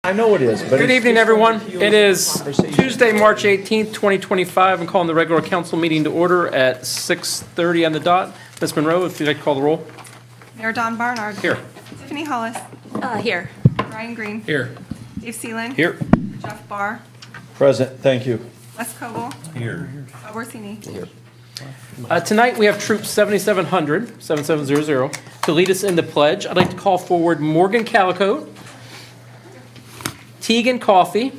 I know it is, but Good evening, everyone. It is Tuesday, March 18th, 2025. I'm calling the regular council meeting to order at 6:30 on the dot. Ms. Monroe, if you'd like to call the roll. Mayor Don Barnard. Here. Tiffany Hollis. Here. Ryan Green. Here. Dave Seelan. Here. Jeff Barr. present, thank you. Wes Coble. Here. Bob Orsini. Tonight, we have Troop 7700 to lead us in the pledge. I'd like to call forward Morgan Calicote, Tegan Coffey,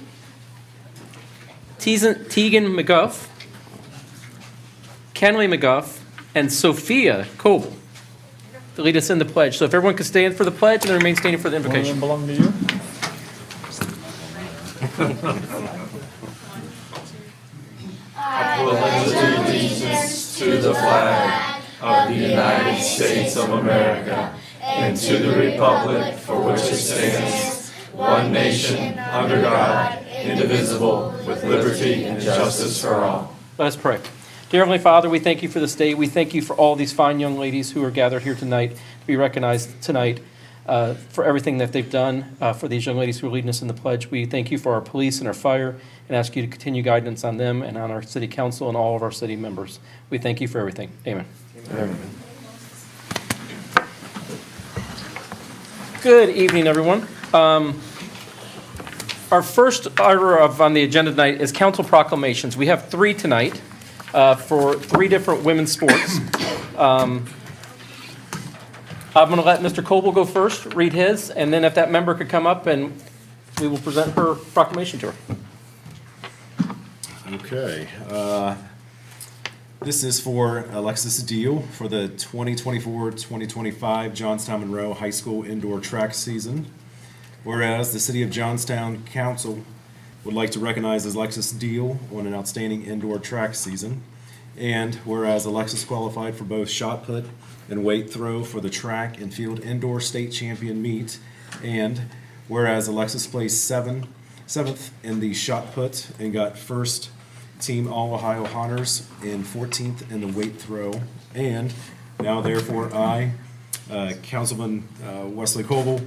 Tegan McGuff, Kenley McGuff, and Sophia Coble to lead us in the pledge. So if everyone could stand for the pledge and then remain standing for the One of them invocation. belong to you? To the flag of the United States of America and to the republic for which it stands, one nation, under God, indivisible, with liberty and justice for all. Let us pray. Dear Heavenly Father, we thank you for this day. We thank you for all these fine young ladies who are gathered here tonight to be recognized tonight for everything that they've done for these young ladies who are leading us in the pledge. We thank you for our police and our fire and ask you to continue guidance on them and on our city council and all of our city members. We thank you for everything. Amen. Good evening, everyone. Our first order on the agenda tonight is council proclamations. We have three tonight for three different women's sports. I'm going to let Mr. Coble go first, read his, and then if that member could come up and we will present her proclamation to her. Okay. This is for Alexis Deal for the 2024-2025 Johnstown Monroe High School indoor track season. Whereas the City of Johnstown Council would like to recognize Alexis Deal on an outstanding indoor track season. And whereas Alexis qualified for both shot put and weight throw for the track and field indoor state champion meet. And whereas Alexis placed seventh in the shot put and got first team All-Ohio honors and 14th in the weight throw. And now therefore I, Councilman Wesley Coble,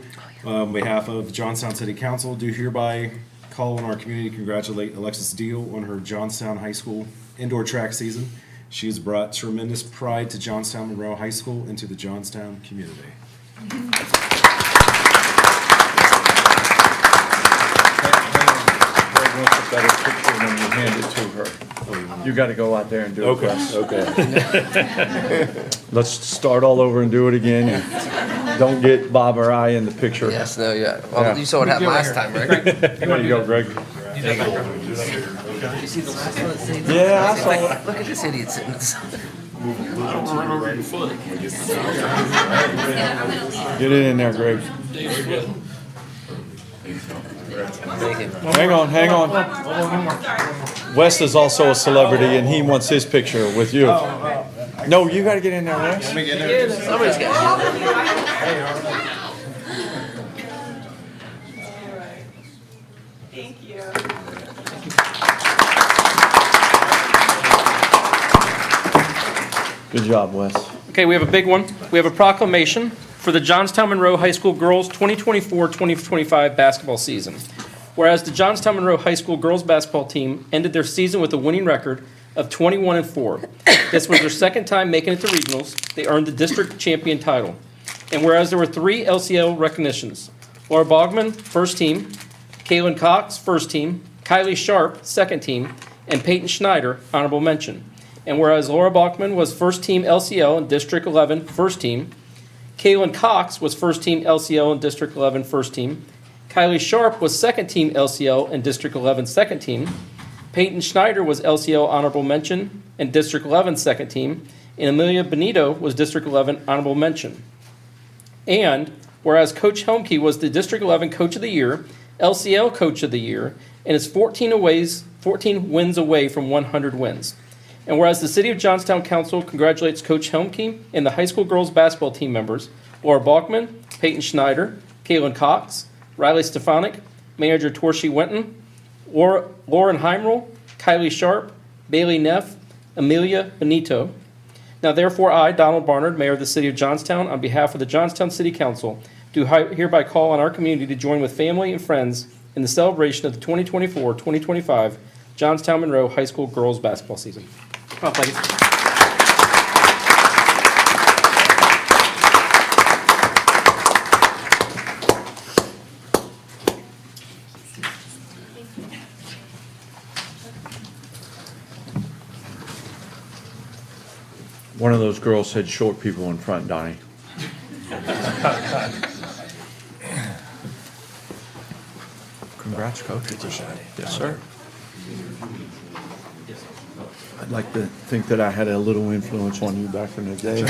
on behalf of Johnstown City Council, do hereby call on our community to congratulate Alexis Deal on her Johnstown High School indoor track season. She has brought tremendous pride to Johnstown Monroe High School and to the Johnstown community. Greg wants a better picture when you hand it to her. You gotta go out there and do it. Wes. Okay. Let's start all over and do it again. And don't get Bob or I in the picture. Yes, no, yeah. Well, Yeah. you saw what happened last time, right? There you go, Greg. You see the last one? See, Yeah, I saw it. Look at this idiot sitting inside. Get it in there, Greg. Hang on. Wes is also a celebrity and he wants his picture with you. No, you gotta get in there, Wes. Somebody's got Thank you. Good job, Wes. Okay, we have a big one. We have a proclamation for the Johnstown Monroe High School Girls 2024-2025 basketball season. Whereas the Johnstown Monroe High School girls basketball team ended their season with a winning record of 21-4. This was their second time making it to regionals. They earned the district champion title. And whereas there were three LCL recognitions, Laura Bogman, first team, Kaylin Cox, first team, Kylie Sharp, second team, and Peyton Schneider, honorable mention. And whereas Laura Bachman was first team LCL in District 11, first team, Kaylin Cox was first team LCL in District 11, first team, Kylie Sharp was second team LCL in District 11, second team, Peyton Schneider was LCL honorable mention in District 11, second team, and Amelia Benito was District 11 honorable mention. And whereas Coach Helmke was the District 11 Coach of the Year, LCL Coach of the Year, and is 14 wins away from 100 wins. And whereas the City of Johnstown Council congratulates Coach Helmke and the high school girls basketball team members, Laura Bachman, Peyton Schneider, Kaylin Cox, Riley Stefanik, Manager Torshi Wenton, Lauren Heimrel, Kylie Sharp, Bailey Neff, Amelia Benito. Now therefore I, Donald Barnard, Mayor of the City of Johnstown, on behalf of the Johnstown City Council, do hereby call on our community to join with family and friends in in the celebration of the 2024-2025 Johnstown Monroe High School girls basketball season. Come on, ladies. One of those girls said short people in front, Donnie. Congrats, Coach. Yes, sir. I'd like to think that I had a little influence on you back in the day. You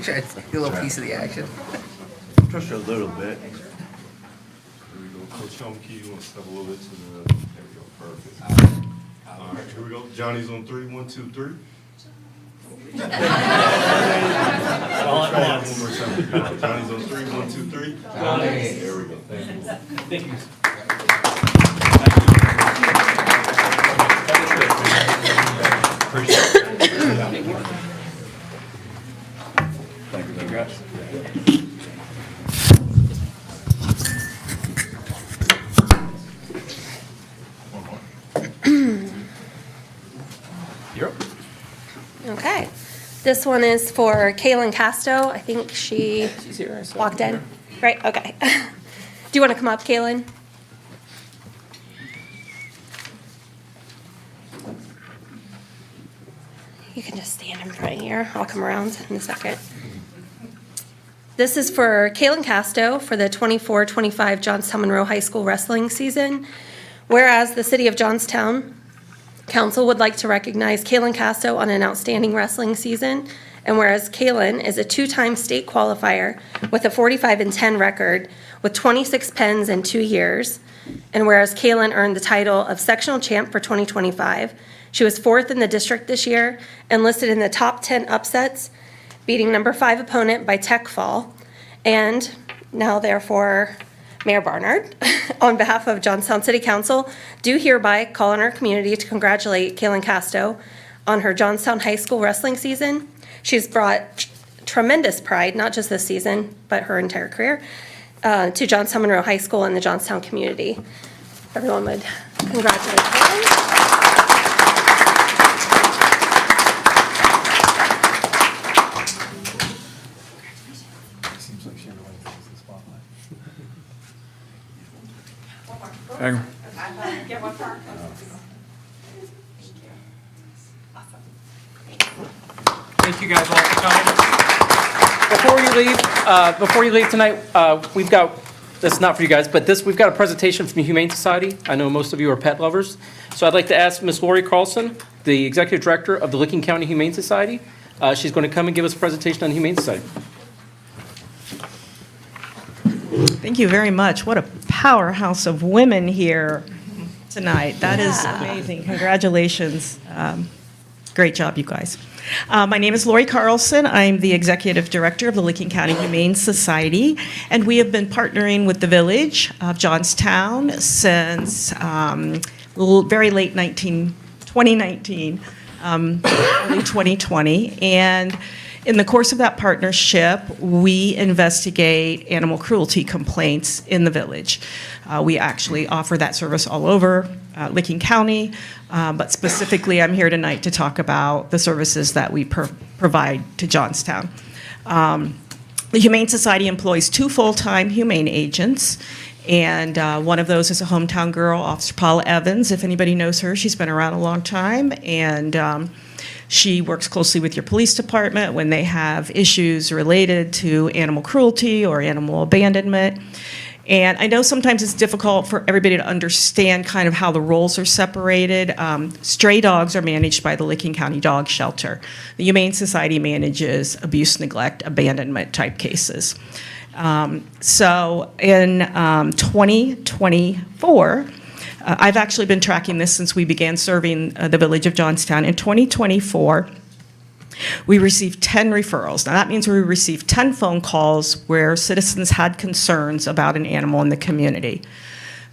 try to take a little piece of the action. Just a little bit. There we go. Coach Homke, you want to step a little bit to the, there we go, perfect. All right, here we go. Johnny's on 3, 1, 2, 3. All at once. One more time. Johnny's on 3, 1, 2, 3. Johnny. There we go. Thank you. Appreciate it. Thank you. Congrats. You're up. Okay. This one is for Kaylin Casto. I think she She's here. I saw walked her. in. Right, okay. Do you want to come up, Kaylin? You can just stand in front here. I'll come around in a second. This is for Kaylin Casto for the 24-25 Johnstown Monroe High School wrestling season. Whereas the City of Johnstown Council would like to recognize Kaylin Casto on an outstanding wrestling season. And whereas Kaylin is a two-time state qualifier with a 45-10 record with 26 pens in 2 years. And whereas Kaylin earned the title of sectional champ for 2025, she was 4th in the district this year and listed in the top 10 upsets, beating number 5 opponent by Tech Fall. And now therefore, Mayor Barnard, on behalf of Johnstown City Council, do hereby call on our community to congratulate Kaylin Casto on her Johnstown High School wrestling season. She's brought tremendous pride, not just this season, but her entire career, to Johnstown Monroe High School and the Johnstown community. Everyone would congratulate Kaylin. Seems like she really takes the spotlight. Hang on. Get one for Thank you guys all for coming. Before you leave tonight, we've got, this is not for you guys, but we've got a presentation from the Humane Society. I know most of you are pet lovers. So I'd like to ask Ms. Lori Carlson, the Executive Director of the Licking County Humane Society. She's going to come and give us a presentation on the Humane Society. Thank you very much. What a powerhouse of women here tonight. That is Yeah. amazing. Congratulations. Great job, you guys. My name is Lori Carlson. I'm the Executive Director of the Licking County Humane Society, and we have been partnering with the Village of Johnstown since very late 2019, early 2020. And in the course of that partnership, we investigate animal cruelty complaints in the village. We actually offer that service all over Licking County, but specifically I'm here tonight to talk about the services that we provide to Johnstown. The Humane Society employs 2 full-time humane agents, and one of those is a hometown girl, Officer Paula Evans. If anybody knows her, she's been around a long time, and she works closely with your police department when they have issues related to animal cruelty or animal abandonment. And I know sometimes it's difficult for everybody to understand kind of how the roles are separated. Stray dogs are managed by the Licking County Dog Shelter. The Humane Society manages abuse, neglect, abandonment type cases. So in 2024, I've actually been tracking this since we began serving the village of Johnstown. In 2024, we received 10 referrals. Now that means we received 10 phone calls where citizens had concerns about an animal in the community.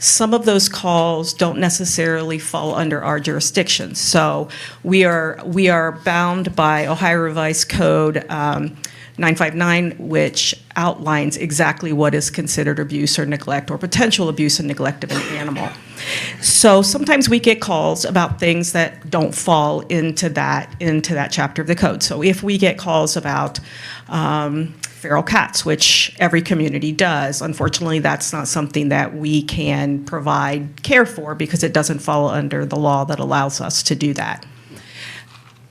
some of those calls don't necessarily fall under our jurisdiction. So we are bound by Ohio Revised Code 959, which outlines exactly what is considered abuse or neglect or potential abuse and neglect of an animal. So sometimes we get calls about things that don't fall into that chapter of the code. So if we get calls about feral cats, which every community does, unfortunately, that's not something that we can provide care for because it doesn't fall under the law that allows us to do that.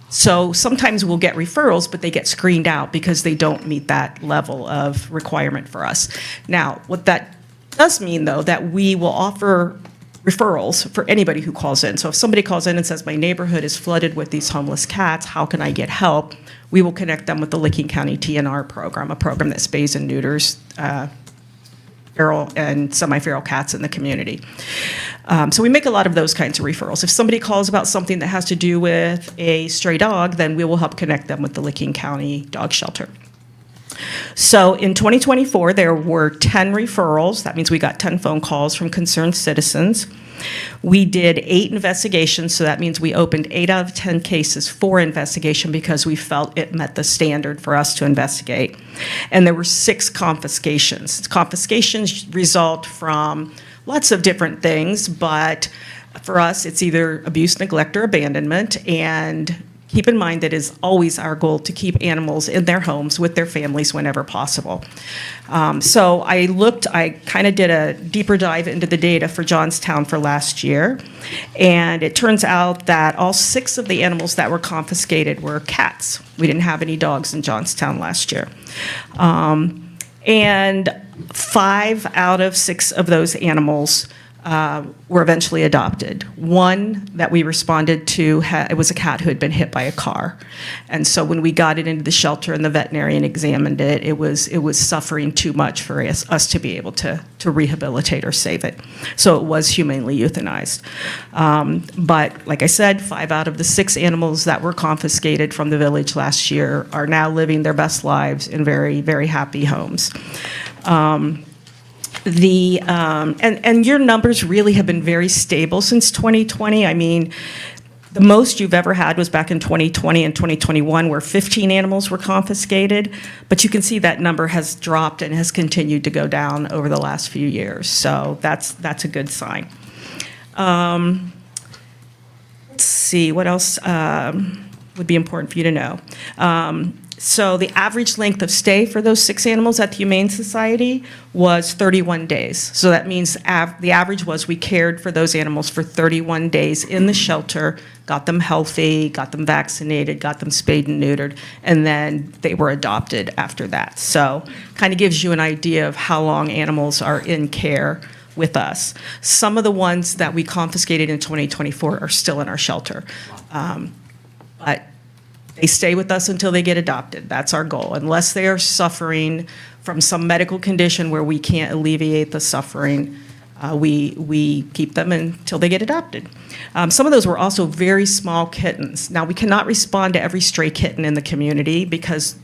So sometimes we'll get referrals, but they get screened out because they don't meet that level of requirement for us. Now, what that does mean, though, that we will offer referrals for anybody who calls in. So if somebody calls in and says, my neighborhood is flooded with these homeless cats, how can I get help? We will connect them with the Licking County TNR program, a program that spays and neuters feral and semi-feral cats in the community. So we make a lot of those kinds of referrals. If somebody calls about something that has to do with a stray dog, then we will help connect them with the Licking County Dog Shelter. So in 2024, there were 10 referrals. That means we got 10 phone calls from concerned citizens. We did 8 investigations, so that means we opened 8 out of 10 cases for investigation because we felt it met the standard for us to investigate. And there were 6 confiscations. Confiscations result from lots of different things, but for us, it's either abuse, neglect, or abandonment. And keep in mind that it is always our goal to keep animals in their homes with their families whenever possible. So I kind of did a deeper dive into the data for Johnstown for last year, and it turns out that all 6 of the animals that were confiscated were cats. We didn't have any dogs in Johnstown last year. And 5 out of 6 of those animals were eventually adopted. One that we responded to, it was a cat who had been hit by a car. And so when we got it into the shelter and the veterinarian examined it, it was suffering too much for us to be able to rehabilitate or save it. So it was humanely euthanized. But like I said, 5 out of the 6 animals that were confiscated from the village last year are now living their best lives in very, very happy homes. And your numbers really have been very stable since 2020. I mean, the most you've ever had was back in 2020 and 2021, where 15 animals were confiscated. But you can see that number has dropped and has continued to go down over the last few years. So that's a good sign. Let's see, what else would be important for you to know? So the average length of stay for those 6 animals at the Humane Society was 31 days. So that means the average was we cared for those animals for 31 days in the shelter, got them healthy, got them vaccinated, got them spayed and neutered, and then they were adopted after that. So kind of gives you an idea of how long animals are in care with us. Some of the ones that we confiscated in 2024 are still in our shelter. But they stay with us until they get adopted. That's our goal. Unless they are suffering from some medical condition where we can't alleviate the suffering, we keep them until they get adopted. Some of those were also very small kittens. Now, we cannot respond to every stray kitten in the community because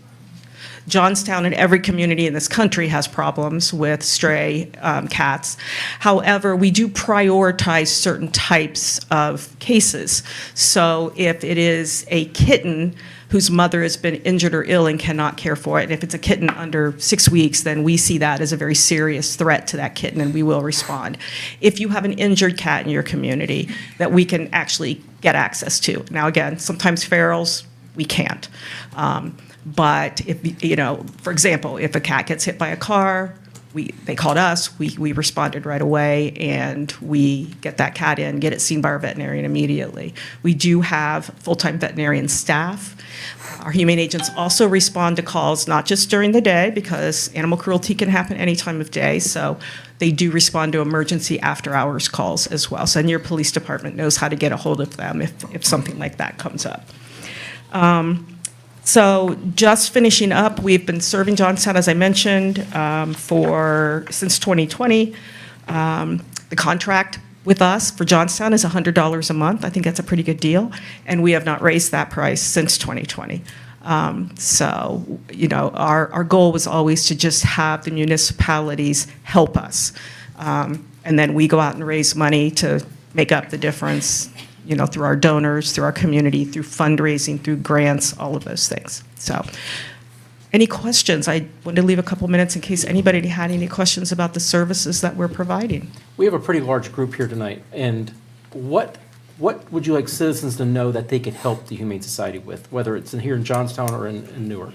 Johnstown and every community in this country has problems with stray cats. However, we do prioritize certain types of cases. So if it is a kitten whose mother has been injured or ill and cannot care for it, and if it's a kitten under 6 weeks, then we see that as a very serious threat to that kitten and we will respond. If you have an injured cat in your community that we can actually get access to. Now again, sometimes ferals, we can't. But if, you know, for example, if a cat gets hit by a car, they called us, we responded right away, and we get that cat in, get it seen by our veterinarian immediately. We do have full-time veterinarian staff. Our humane agents also respond to calls, not just during the day, because animal cruelty can happen any time of day, so they do respond to emergency after-hours calls as well. So then your police department knows how to get a hold of them if something like that comes up. So just finishing up, we've been serving Johnstown, as I mentioned, since 2020. The contract with us for Johnstown is $100 a month. I think that's a pretty good deal, and we have not raised that price since 2020. So, you know, our goal was always to just have the municipalities help us. And then we go out and raise money to make up the difference, through our donors, through our community, through fundraising, through grants, all of those things. So, any questions? I wanted to leave a couple minutes in case anybody had any questions about the services that we're providing. We have a pretty large group here tonight, and what would you like citizens to know that they could help the Humane Society with, whether it's here in Johnstown or in Newark?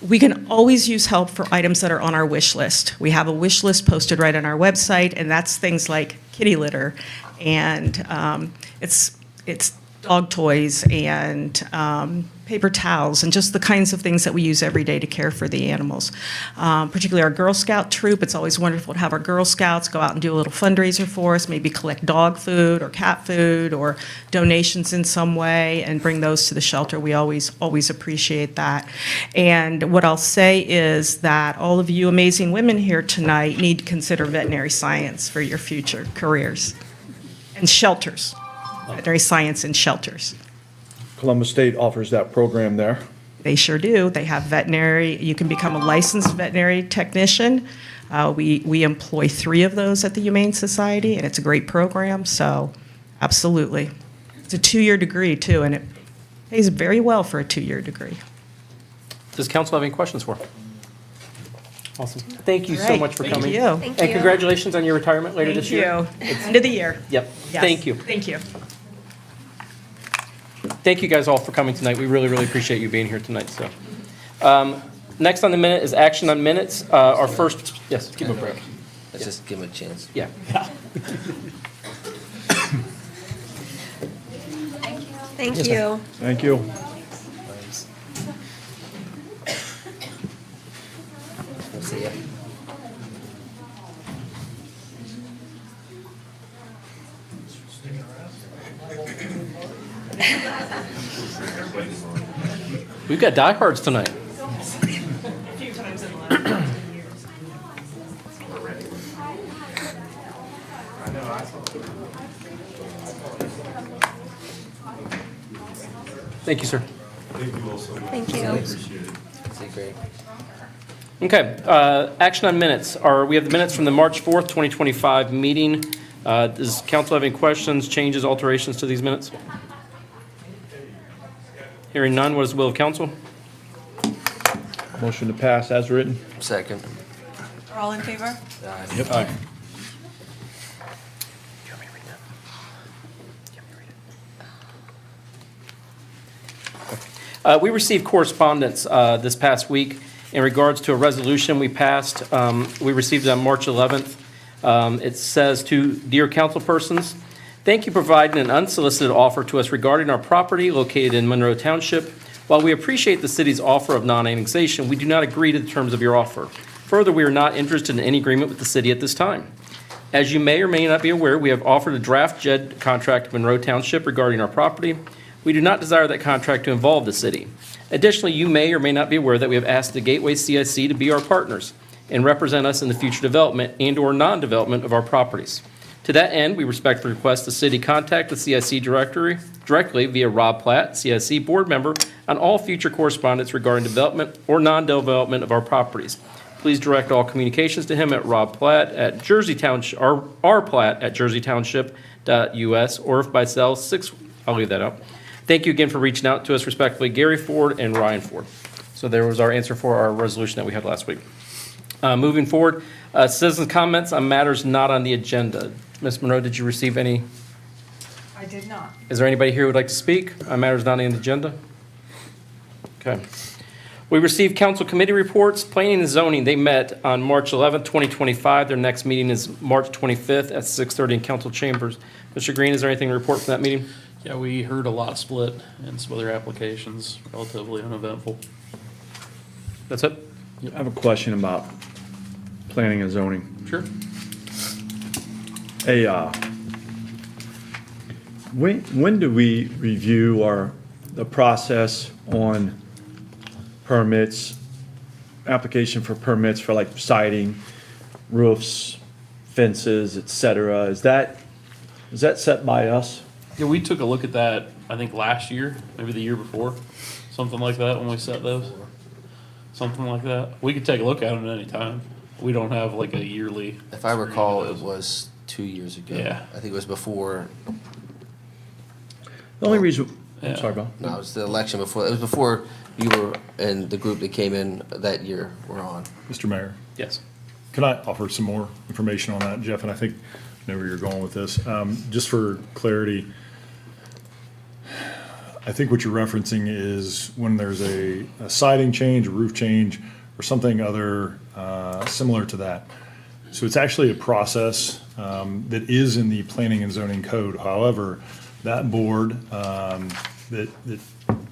We can always use help for items that are on our wish list. We have a wish list posted right on our website, and that's things like kitty litter, and it's dog toys and paper towels, and just the kinds of things that we use every day to care for the animals. Particularly our Girl Scout troop, it's always wonderful to have our Girl Scouts go out and do a little fundraiser for us, maybe collect dog food or cat food or donations in some way and bring those to the shelter. We always appreciate that. And what I'll say is that all of you amazing women here tonight need to consider veterinary science for your future careers and shelters, veterinary science and shelters. Columbus State offers that program there. They sure do. They have veterinary, you can become a licensed veterinary technician. We employ 3 of those at the Humane Society, and it's a great program, so absolutely. It's a 2-year degree, too, and it pays very well for a 2-year degree. Does council have any questions for? Awesome. Thank you so Great. much for Thank coming. you. Thank And you. congratulations on your retirement later this year. Thank you. End of the year. Yep. Yes. Thank you. Thank you. Thank you guys all for coming tonight. We really, really appreciate you being here tonight, so. Next on the minute is action on minutes. Our first, yes, keep it brief. Let's just give him a chance. Yeah. Thank you. Thank you. We'll see ya. We've got diehards tonight. Thank you, sir. Thank you also. Thank you. Appreciate it. See, great. Okay, action on minutes. We have the minutes from the March 4th, 2025 meeting. Does council have any questions, changes, alterations to these minutes? Hearing none, what is the will of council? Motion to pass as written. Second. Are all in favor? Yep. Aye. We received correspondence this past week in regards to a resolution we passed. We received it on March 11th. It says to dear councilpersons, thank you for providing an unsolicited offer to us regarding our property located in Monroe Township. While we appreciate the city's offer of non-annexation, we do not agree to the terms of your offer. Further, we are not interested in any agreement with the city at this time. As you may or may not be aware, we have offered a draft JED contract to Monroe Township regarding our property. We do not desire that contract to involve the city. Additionally, you may or may not be aware that we have asked the Gateway CIC to be our partners and represent us in the future development and/or non-development of our properties. To that end, we respectfully request the city contact the CIC directly via Rob Platt, CIC board member, on all future correspondence regarding development or non-development of our properties. Please direct all communications to him at Rob Platt at Jersey Township, or rplatt at jerseytownship.us, or if by cell 6, I'll leave that out. Thank you again for reaching out to us respectfully, Gary Ford and Ryan Ford. So there was our answer for our resolution that we had last week. Moving forward, citizens' comments on matters not on the agenda. Ms. Monroe, did you receive any? I did not. Is there anybody here who would like to speak on matters not on the agenda? Okay. We received council committee reports. Planning and zoning, they met on March 11th, 2025. Their next meeting is March 25th at 6:30 in council chambers. Mr. Green, is there anything to report from that meeting? Yeah, we heard a lot split and some other applications, relatively uneventful. That's it? I have a question about planning and zoning. Sure. When do we review the process on permits, application for permits for like siding, roofs, fences, et cetera? Is that set by us? Yeah, we took a look at that, I think last year, maybe the year before, something like that, when we set those. Something like that. We could take a look at them at any time. We don't have like a yearly. If I recall, it was 2 years ago. Yeah. I think it was before, The only reason, Yeah. I'm sorry, Bob. no, it was the election before, it was before you were, and the group that came in that year were on. Mr. Mayor, Yes. can I offer some more information on that, Jeff? And I think I know where you're going with this. Just for clarity, I think what you're referencing is when there's a siding change, a roof change, or something other similar to that. So it's actually a process that is in the planning and zoning code. However, that board that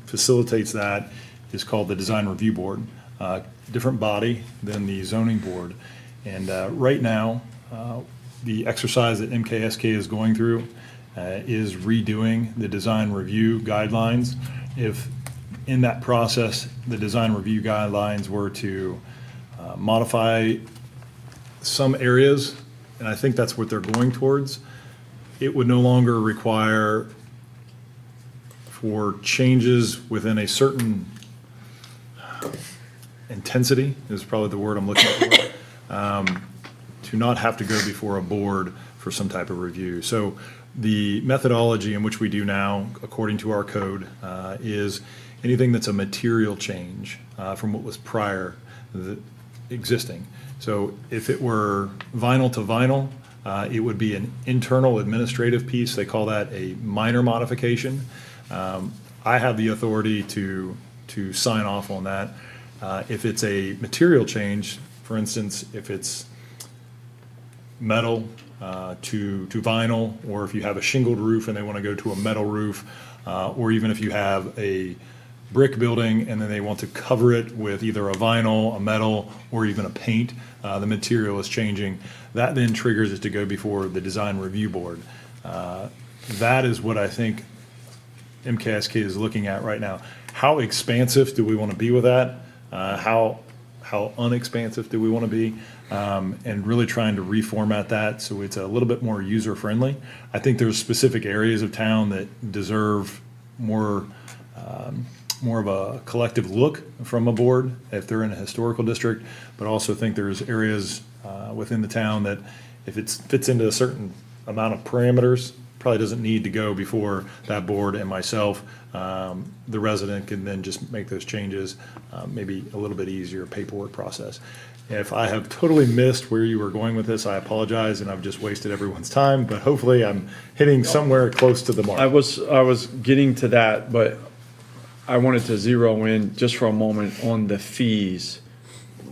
facilitates that is called the Design Review Board, different body than the zoning board. And right now, the exercise that MKSK is going through is redoing the design review guidelines. If in that process, the design review guidelines were to modify some areas, and I think that's what they're going towards, it would no longer require for changes within a certain intensity, is probably the word I'm looking for, to not have to go before a board for some type of review. So the methodology in which we do now, according to our code, is anything that's a material change from what was prior existing. So if it were vinyl to vinyl, it would be an internal administrative piece. They call that a minor modification. I have the authority to sign off on that. If it's a material change, for instance, if it's metal to vinyl, or if you have a shingled roof and they want to go to a metal roof, or even if you have a brick building and then they want to cover it with either a vinyl, a metal, or even a paint, the material is changing. That then triggers it to go before the design review board. That is what I think MKSK is looking at right now. How expansive do we want to be with that? How unexpansive do we want to be? And really trying to reformat that so it's a little bit more user-friendly. I think there's specific areas of town that deserve more of a collective look from a board if they're in a historical district, but also think there's areas within the town that if it fits into a certain amount of parameters, probably doesn't need to go before that board and myself. The resident can then just make those changes, maybe a little bit easier paperwork process. If I have totally missed where you were going with this, I apologize, and I've just wasted everyone's time, but hopefully I'm hitting somewhere close to the mark. I was getting to that, but I wanted to zero in just for a moment on the fees.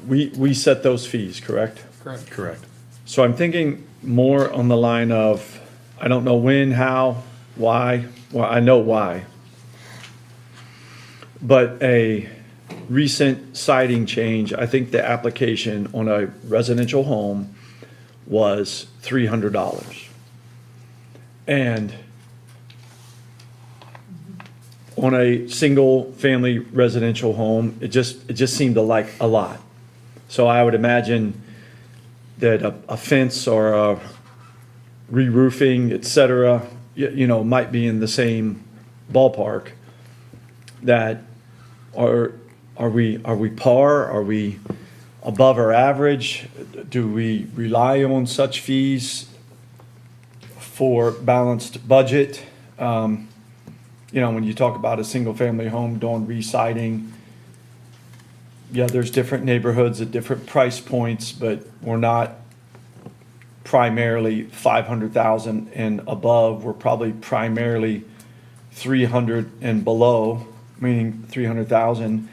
We set those fees, correct? Correct. So I'm thinking more on the line of, I don't know when, how, why. Well, I know why. But a recent siding change, I think the application on a residential home was $300. And on a single-family residential home, it just seemed like a lot. So I would imagine that a fence or a re-roofing, et cetera, you know, might be in the same ballpark. That are we par? Are we above our average? Do we rely on such fees for balanced budget? You know, when you talk about a single-family home doing re-siding, yeah, there's different neighborhoods at different price points, but we're not primarily 500,000 and above. We're probably primarily 300 and below, meaning 300,000.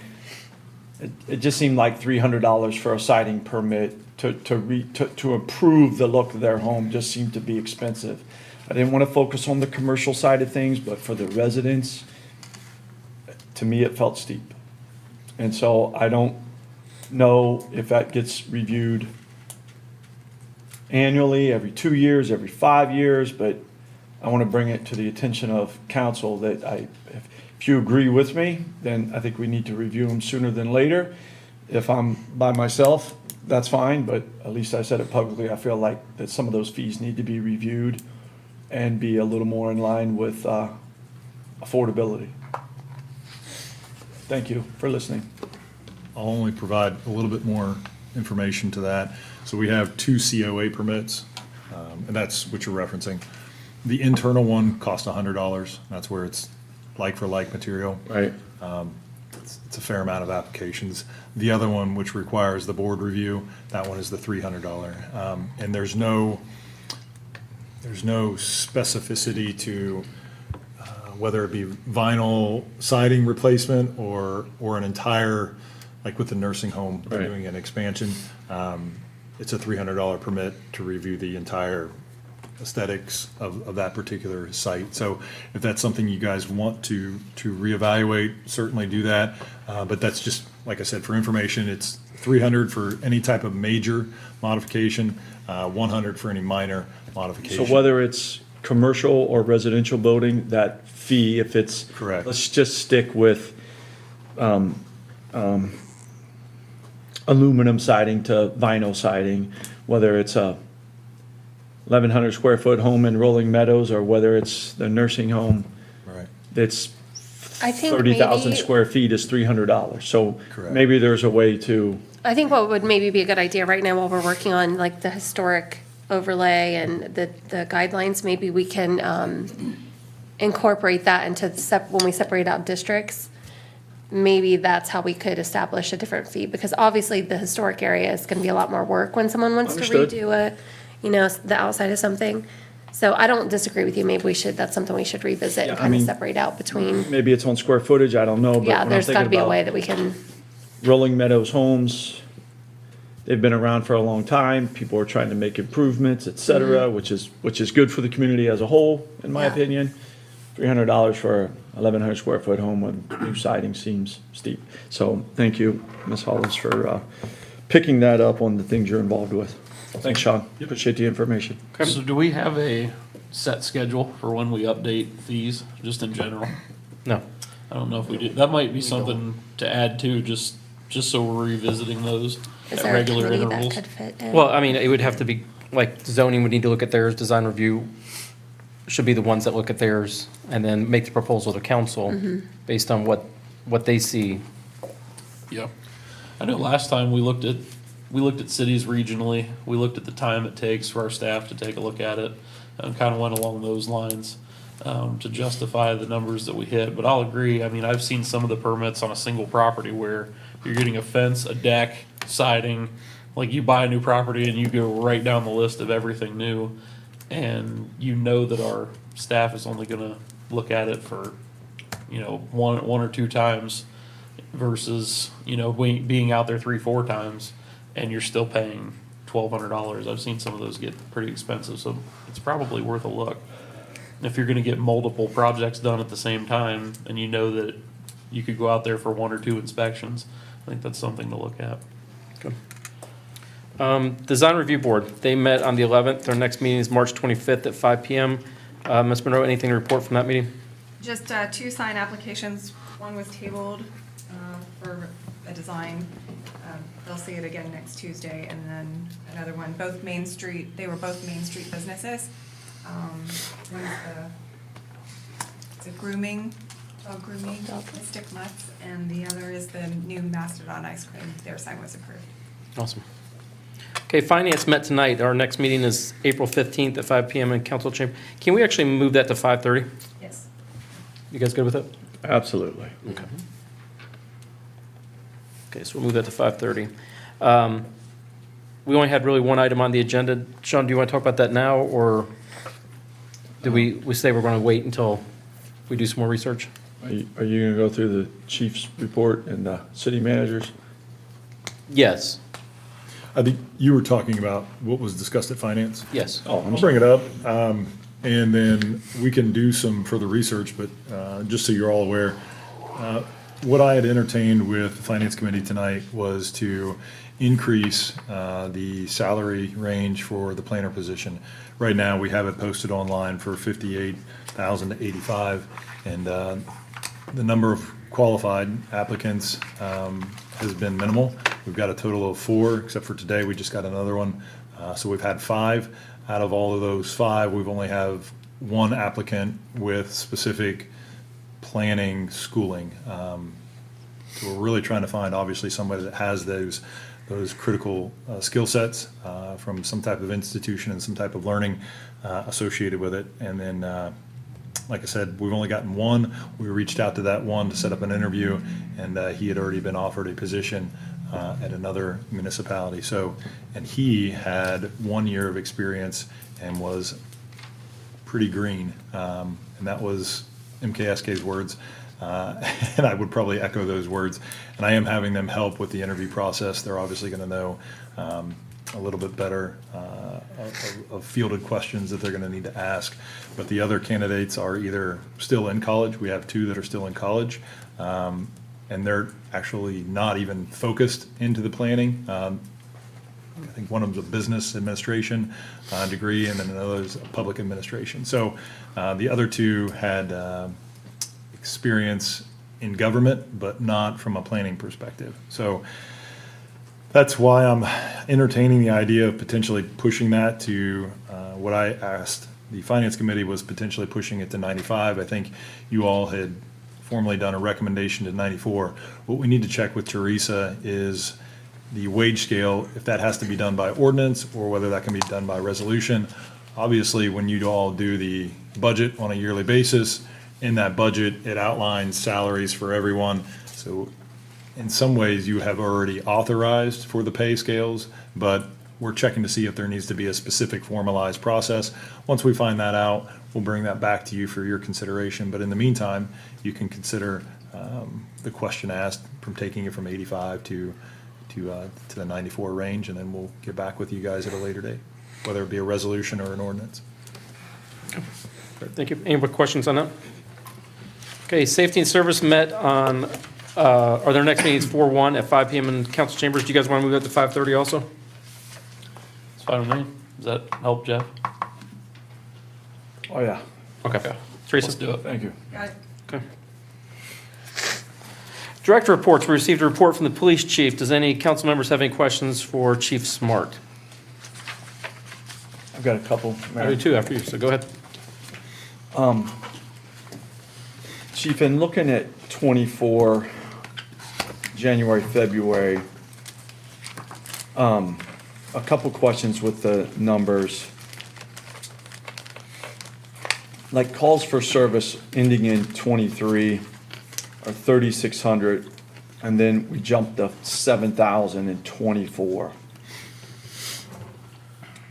It just seemed like $300 for a siding permit to improve the look of their home just seemed to be expensive. I didn't want to focus on the commercial side of things, but for the residents, to me, it felt steep. And so I don't know if that gets reviewed annually, every 2 years, every 5 years, but I want to bring it to the attention of council that if you agree with me, then I think we need to review them sooner than later. If I'm by myself, that's fine, but at least I said it publicly. I feel like that some of those fees need to be reviewed and be a little more in line with affordability. Thank you for listening. I'll only provide a little bit more information to that. So we have 2 COA permits. and that's what you're referencing. The internal one costs $100. That's where it's like for like material. Right. It's a fair amount of applications. The other one, which requires the board review, that one is the $300. And there's no specificity to whether it be vinyl siding replacement or an entire, like with the nursing home, they're Right. doing an expansion. It's a $300 permit to review the entire aesthetics of that particular site. So if that's something you guys want to reevaluate, certainly do that. But that's just, like I said, for information, it's $300 for any type of major modification, $100 for any minor modification. So whether it's commercial or residential building, that fee, if it's. Correct. Let's just stick with aluminum siding to vinyl siding, whether it's a 1,100 square foot home in Rolling Meadows or whether it's the nursing home, Right. that's I think 30,000 maybe- square feet is $300. So Correct. maybe there's a way to, I think what would maybe be a good idea right now while we're working on like the historic overlay and the guidelines, maybe we can incorporate that into when we separate out districts. Maybe that's how we could establish a different fee, because obviously the historic area is gonna be a lot more work when someone wants to Understood. redo the outside of something. So I don't disagree with you, maybe that's something we should revisit Yeah, and I kind of mean, separate out between, maybe it's on square footage, I don't know. But yeah, when I'm there's gotta thinking be a about way that we can, Rolling Meadows homes, they've been around for a long time. People are trying to make improvements, et cetera, which is good for the community as a whole, in my Mm-hmm. Yeah. opinion. $300 for a 1,100 square foot home with new siding seems steep. So thank you, Ms. Hollis, for picking that up on the things you're involved with. Thanks, Sean. Appreciate the information. So do we have a set schedule for when we update fees, just in general? No. I don't know if we do. That might be something to add too, just so we're revisiting those is at there a regular committee that intervals. could fit in? Well, I mean, it would have to be, like, zoning would need to look at theirs, design review should be the ones that look at theirs, and then make the proposal to council based on what they see. Yeah. I know last time we looked at cities regionally, we looked at the time it takes for our staff to take a look at it, and kind of went along those lines, to justify the numbers that we hit. But I'll agree, I mean, I've seen some of the permits on a single property where you're getting a fence, a deck, siding, like you buy a new property and you go right down the list of everything new, and you know that our staff is only gonna look at it for, one or two times versus, being out there 3-4 times, and you're still paying $1,200. I've seen some of those get pretty expensive, so it's probably worth a look. If you're gonna get multiple projects done at the same time, and you know that you could go out there for 1 or 2 inspections, I think that's something to look at. Design Review Board, they met on the 11th. Their next meeting is March 25th at 5 PM. Ms. Monroe, anything to report from that meeting? Just 2 sign applications. One was tabled for a design. They'll see it again next Tuesday. And then another one, they were both Main Street businesses. One's the grooming, dog grooming, Stick Mutts, and the other is the new Mastodon ice cream. Their sign was approved. Awesome. Okay, Finance met tonight. Our next meeting is April 15th at 5 PM in Council Chamber. Can we actually move that to 5:30? Yes. You guys good with it? Absolutely. Okay, so we'll move that to 5:30. We only had really one item on the agenda. Sean, do you want to talk about that now, or do we say we're going to wait until we do some more research? Are you gonna go through the chief's report and the city managers? Yes, I think you were talking about what was discussed at finance. yes. Oh, I'm I'll bring it up, and then we can do some further research, but just so you're all aware, what I had entertained with the Finance Committee tonight was to increase the salary range for the planner position. Right now, we have it posted online for 58,000 to 85, and the number of qualified applicants has been minimal. We've got a total of 4, except for today, we just got another one. So we've had 5. Out of all of those 5, we've only have 1 applicant with specific planning schooling. So we're really trying to find, obviously, somebody that has those those critical skill sets from some type of institution and some type of learning associated with it. And then, like I said, we've only gotten one. We reached out to that one to set up an interview, and he had already been offered a position at another municipality. So, and he had 1 year of experience and was pretty green. And that was MKSK's words. And I would probably echo those words. And I am having them help with the interview process. They're obviously going to know a little bit better of fielded questions that they're going to need to ask. But the other candidates are either still in college. We have 2 that are still in college. And they're actually not even focused into the planning. I think one of them's a business administration degree, and then another is a public administration. So the other 2 had experience in government, but not from a planning perspective. So that's why I'm entertaining the idea of potentially pushing that to what I asked. The Finance Committee was potentially pushing it to 95. I think you all had formally done a recommendation to 94. What we need to check with Teresa is the wage scale, if that has to be done by ordinance or whether that can be done by resolution. Obviously, when you all do the budget on a yearly basis, in that budget, it outlines salaries for everyone. So in some ways, you have already authorized for the pay scales, but we're checking to see if there needs to be a specific formalized process. Once we find that out, we'll bring that back to you for your consideration. But in the meantime, you can consider the question asked from taking it from 85 to the 94 range, and then we'll get back with you guys at a later date, whether it be a resolution or an ordinance. Great, thank you. Any more questions on that? Okay, Safety and Service met on, or their next meeting is 4/1 at 5 PM in council chambers. Do you guys want to move that to 5:30 also? It's fine with me. Does that help, Jeff? Oh, yeah. Okay. Teresa? Let's do it. Thank you. Got it. Okay. Director reports. We received a report from the police chief. Does any council members have any questions for Chief Smart? I've got a couple, I do Mayor. too, after you, so go ahead. Chief, in looking at 24, January, February, a couple questions with the numbers. Like calls for service ending in 23 are 3,600, and then we jumped to 7,000 in 24.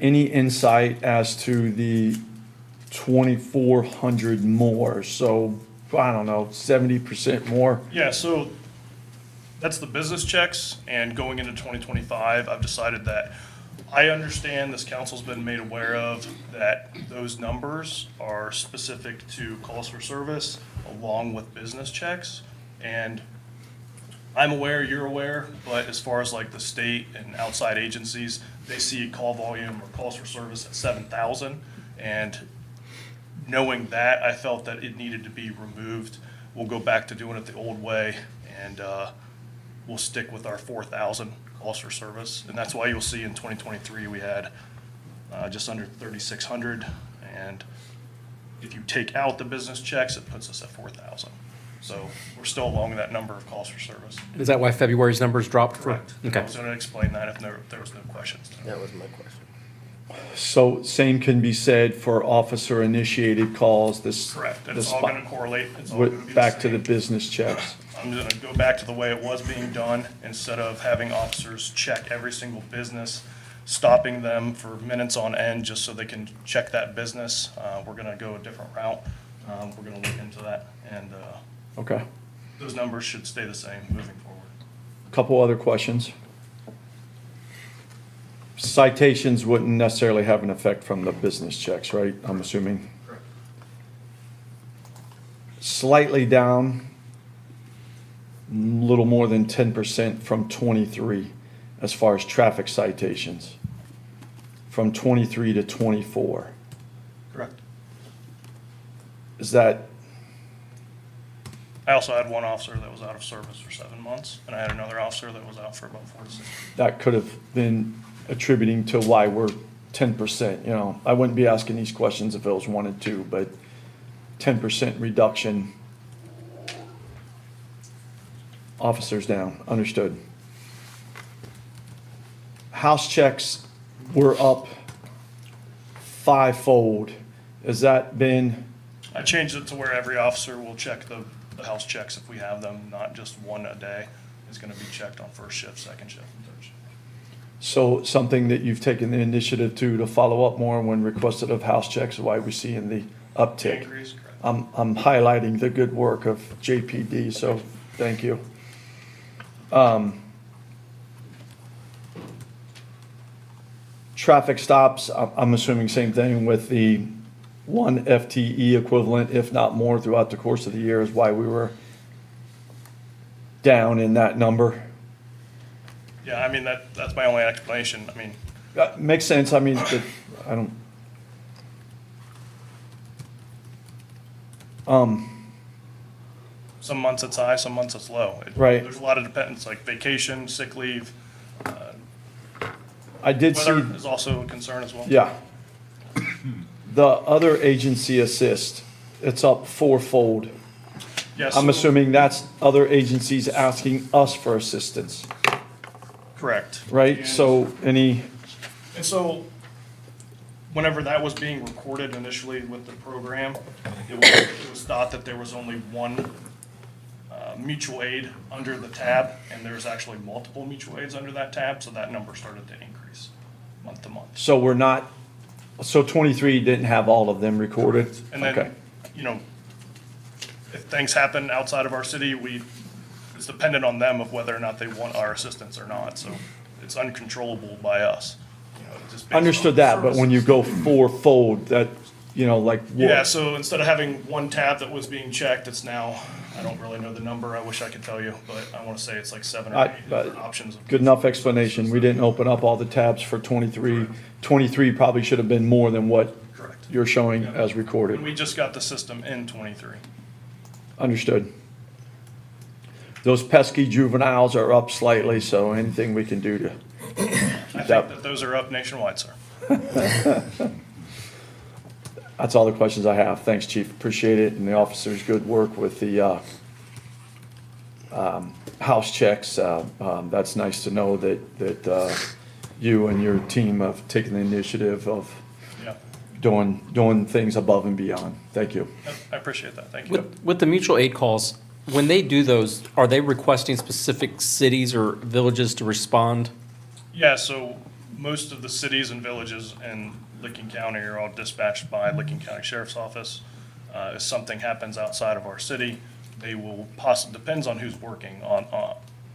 Any insight as to the 2,400 more? So, I don't know, 70% more? Yeah, so that's the business checks, and going into 2025, I've decided that I understand this council's been made aware of that those numbers are specific to calls for service along with business checks. And I'm aware, you're aware, but as far as like the state and outside agencies, they see call volume or calls for service at 7,000. And knowing that, I felt that it needed to be removed. We'll go back to doing it the old way, and we'll stick with our 4,000 calls for service. And that's why you'll see in 2023, we had just under 3,600. And if you take out the business checks, it puts us at 4,000. So we're still along that number of calls for service. Is that why February's numbers dropped? Correct. I Okay. was going to explain that if there was no questions. That was my question. So same can be said for officer-initiated calls, this. Correct. And the it's all spot- going to correlate. It's all going to be the Back to the same. business checks. I'm going to go back to the way it was being done, instead of having officers check every single business, stopping them for minutes on end just so they can check that business. We're going to go a different route. We're going to look into that, and Okay. those numbers should stay the same moving forward. Couple other questions. Citations wouldn't necessarily have an effect from the business checks, right? I'm assuming. Correct. Slightly down, little more than 10% from 23 as far as traffic citations. From 23 to 24. Correct. Is that, I also had one officer that was out of service for 7 months, and I had another officer that was out for about 4 to 6. that could have been attributing to why we're 10%, you know? I wouldn't be asking these questions if it was 1 and 2, but 10% reduction. Officers down, understood. house checks were up fivefold. Has that been, I changed it to where every officer will check the house checks if we have them, not just one a day. Is gonna be checked on first shift, second shift, and third shift. so something that you've taken the initiative to follow up more when requested of house checks, why we're seeing the uptick? Increase, correct. I'm highlighting the good work of JPD, so thank you. Traffic stops, I'm assuming same thing with the one FTE equivalent, if not more, throughout the course of the year is why we were down in that number. Yeah, I mean, that's my only explanation. I mean, Makes sense, I mean, I don't. some months it's high, some months it's low. Right. There's a lot of dependence, like vacation, sick leave. I did see. Weather is also a concern as well. Yeah. The other agency assist, it's up fourfold. Yeah, I'm so- assuming that's other agencies asking us for assistance, Correct. right? And- So any, And so, whenever that was being recorded initially with the program, it was thought that there was only one mutual aid under the tab, and there's actually multiple mutual aids under that tab, so that number started to increase month to month. so we're not, so 23 didn't have all of them recorded? And Okay. then, you know, if things happen outside of our city, it's dependent on them of whether or not they want our assistance or not, so it's uncontrollable by us. You know, just based on Understood that, but when you go fourfold, that, you know, like. what- Yeah, so instead of having one tab that was being checked, it's now, I don't really know the number, I wish I could tell you, but I want to say it's like 7 or I- 8 different options. Good enough explanation. We didn't open up all the tabs for 23. 23 probably should have been more than what Correct. you're showing as And recorded. we just got the system in 23. Understood. Those pesky juveniles are up slightly, so anything we can do to, I think that those are up nationwide, sir. that's all the questions I have. Thanks, chief. Appreciate it. And the officers' good work with the house checks. That's nice to know that you and your team have taken the initiative of Yeah, doing things above and beyond. Thank you. I appreciate that, thank you. With the mutual aid calls, when they do those, are they requesting specific cities or villages to respond? Yeah, so most of the cities and villages in Licking County are all dispatched by Licking County Sheriff's Office. If something happens outside of our city, they will depends on who's working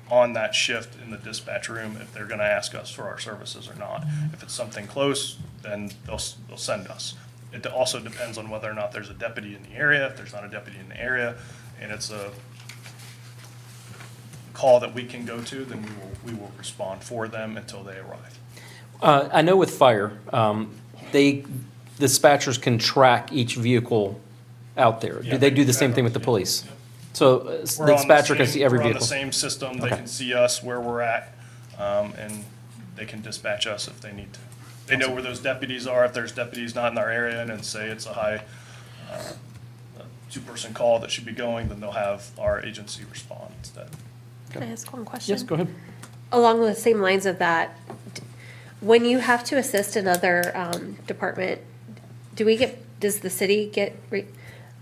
on that shift in the dispatch room, if they're gonna ask us for our services or not. If it's something close, then they'll send us. It also depends on whether or not there's a deputy in the area. If there's not a deputy in the area, and it's a call that we can go to, then we will respond for them until they arrive. I know with fire, dispatchers can track each vehicle out there. Yeah, Do they they do the can same track thing with the us, yeah. police? So We're the on the dispatcher can same- see every We're on vehicle? the same system, they Okay. can see us where we're at, and they can dispatch us if they need to. They know where those deputies are, if there's deputies not in our area, and then say it's a high, two-person call that should be going, then they'll have our agency respond instead. Can I ask one question? Yes, go ahead. Along the same lines of that, when you have to assist another department, does the city get,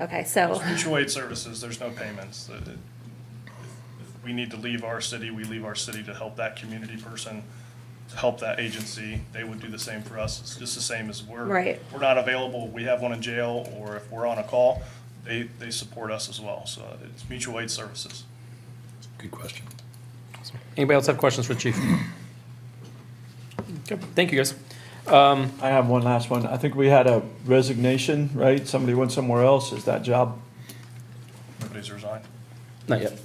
okay, so, It's mutual aid services, there's no payments. If we need to leave our city, we leave our city to help that community person, to help that agency. They would do the same for us. It's just the same as Right. we're not available, we have one in jail, or if we're on a call, they support us as well. So it's mutual aid services. Good question. Anybody else have questions for the chief? Okay, thank you, guys. I have one last one. I think we had a resignation, right? Somebody went somewhere else. Is that job? Nobody's resigned. Not yet.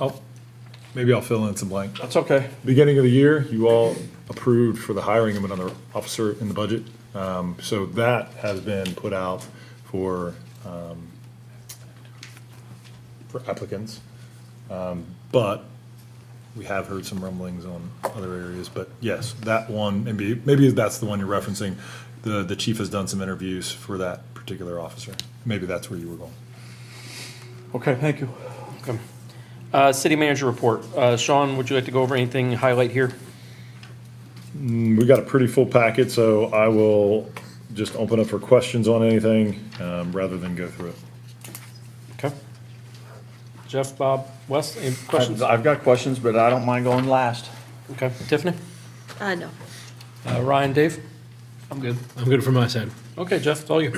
Oh, maybe I'll fill in some blank. That's okay. Beginning of the year, you all approved for the hiring of another officer in the budget. So that has been put out for applicants. But we have heard some rumblings on other areas. But yes, that one, maybe that's the one you're referencing. The chief has done some interviews for that particular officer. Maybe that's where you were going. Okay, thank you. Okay. City manager report. Sean, would you like to go over anything, highlight here? We got a pretty full packet, so I will just open up for questions on anything, rather than go through it. Okay. Jeff, Bob, Wes, any questions? I've got questions, but I don't mind going last. Okay. Tiffany? No. Ryan, Dave? I'm good. I'm good from my side. Okay, Jeff, it's all you.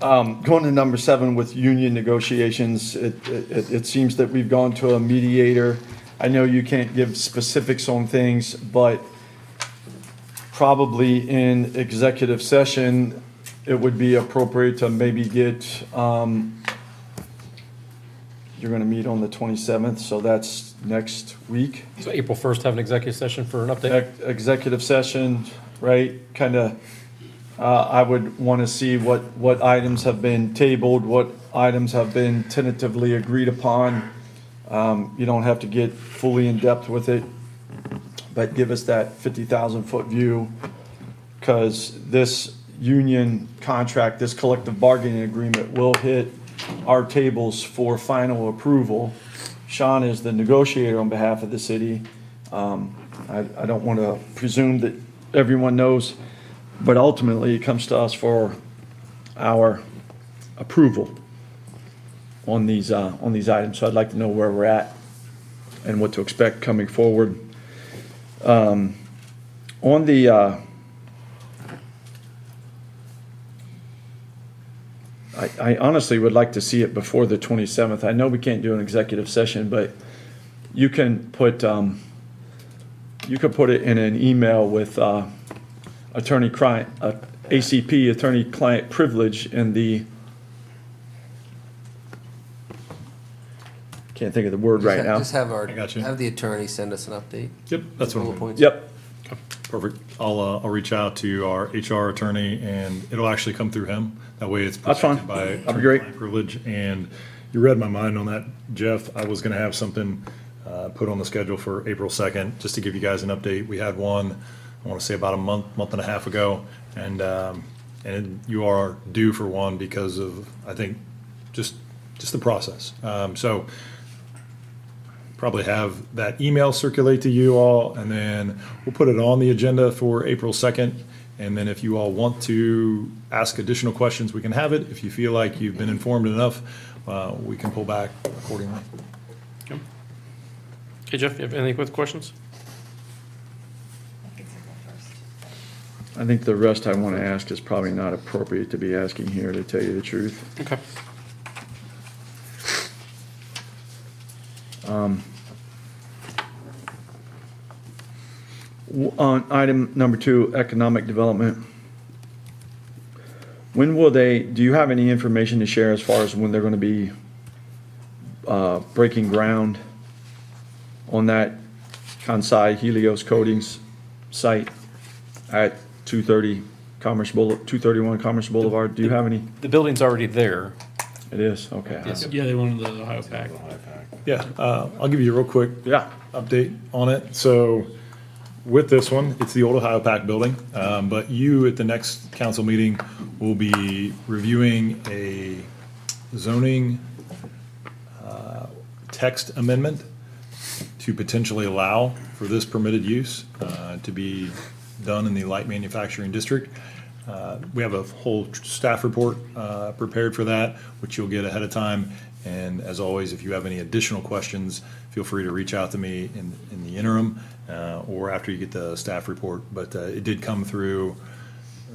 Going to number 7 with union negotiations, it seems that we've gone to a mediator. I know you can't give specifics on things, but probably in executive session, it would be appropriate to maybe get, you're gonna meet on the 27th, so that's next week. So April 1st, have an executive session for an update? Executive session, right, kinda, I would wanna see what items have been tabled, what items have been tentatively agreed upon. You don't have to get fully in depth with it, but give us that 50,000-foot view, because this union contract, this collective bargaining agreement will hit our tables for final approval. Sean is the negotiator on behalf of the city. I don't want to presume that everyone knows, but ultimately it comes to us for our approval on these items. So I'd like to know where we're at and what to expect coming forward. On the, I honestly would like to see it before the 27th. I know we can't do an executive session, but you can put, you could put it in an email with attorney-client, ACP, attorney-client privilege in the, can't think of the word right now. Just have I got you. have the attorney send us an update. Yep, that's what I'm Bullet doing. points. Yep, Perfect. I'll reach out to our HR attorney, and it'll actually come through him. That way it's That's fine. protected by That'd be great. attorney-client privilege. And you read my mind on that, Jeff. I was gonna have something put on the schedule for April 2nd, just to give you guys an update. We had one, I wanna say about a month and a half ago, and you are due for one because of, I think, just the process. So probably have that email circulate to you all, and then we'll put it on the agenda for April 2nd. And then if you all want to ask additional questions, we can have it. If you feel like you've been informed enough, we can pull back accordingly. Okay, Jeff, you have any quick questions? I think the rest I want to ask is probably not appropriate to be asking here, to tell you the truth. Okay. On item number 2, economic development. When will they, do you have any information to share as far as when they're going to be breaking ground on that Kansai Helios Coatings site at 231 Commerce Boulevard? Do you have any? The building's already there. It is, okay. Yeah, they wanted the Ohio Pack. Yeah, I'll give you a real quick Yeah, update on it. So with this one, it's the old Ohio Pack building, but you at the next council meeting will be reviewing a zoning text amendment to potentially allow for this permitted use to be done in the light manufacturing district. We have a whole staff report prepared for that, which you'll get ahead of time. And as always, if you have any additional questions, feel free to reach out to me in the interim or after you get the staff report. But it did come through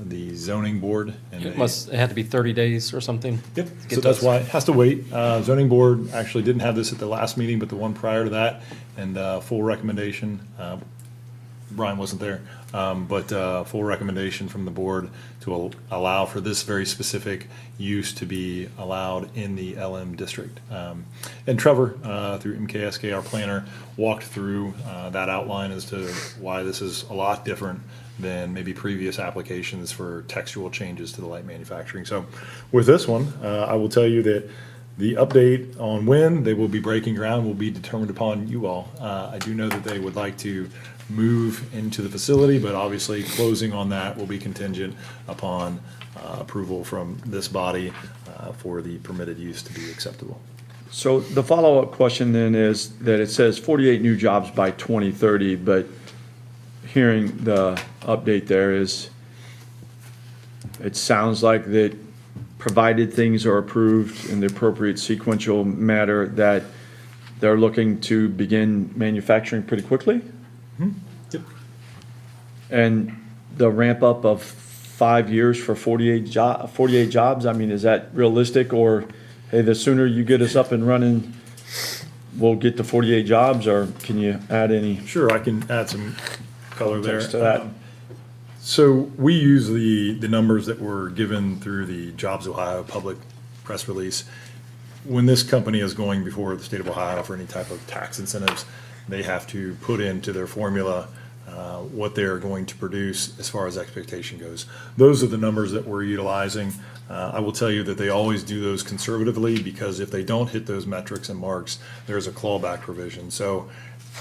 the zoning board. And It had to be 30 days or something? Yep, Get so that's those. why it has to wait. Zoning board actually didn't have this at the last meeting, but the one prior to that, and full recommendation. Brian wasn't there, but full recommendation from the board to allow for this very specific use to be allowed in the LM district. And Trevor, through MKSK, our planner, walked through that outline as to why this is a lot different than maybe previous applications for textual changes to the light manufacturing. So with this one, I will tell you that the update on when they will be breaking ground will be determined upon you all. I do know that they would like to move into the facility, but obviously closing on that will be contingent upon approval from this body for the permitted use to be acceptable. so the follow-up question then is that it says 48 new jobs by 2030, but hearing the update there is, it sounds like that provided things are approved in the appropriate sequential matter, that they're looking to begin manufacturing pretty quickly? Yep. And the ramp up of 5 years for 48 jobs, I mean, is that realistic? Or, hey, the sooner you get us up and running, we'll get to 48 jobs, or can you add any Sure, I can add some color there. context to that? So we use the numbers that were given through the Jobs Ohio public press release. When this company is going before the state of Ohio for any type of tax incentives, they have to put into their formula what they're going to produce as far as expectation goes. Those are the numbers that we're utilizing. I will tell you that they always do those conservatively, because if they don't hit those metrics and marks, there's a clawback provision. So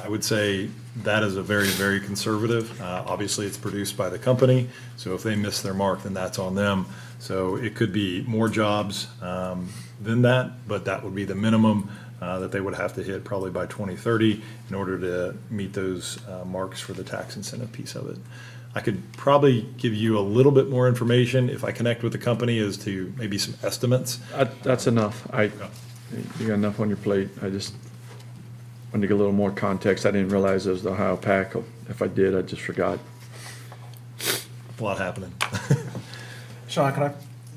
I would say that is a very, very conservative. Obviously, it's produced by the company, so if they miss their mark, then that's on them. So it could be more jobs than that, but that would be the minimum that they would have to hit probably by 2030 in order to meet those marks for the tax incentive piece of it. I could probably give you a little bit more information if I connect with the company as to maybe some estimates. That's enough. You got enough on your plate. I just wanted to get a little more context. I didn't realize it was the Ohio PAC. If I did, I just forgot. A lot happening. Sean, can I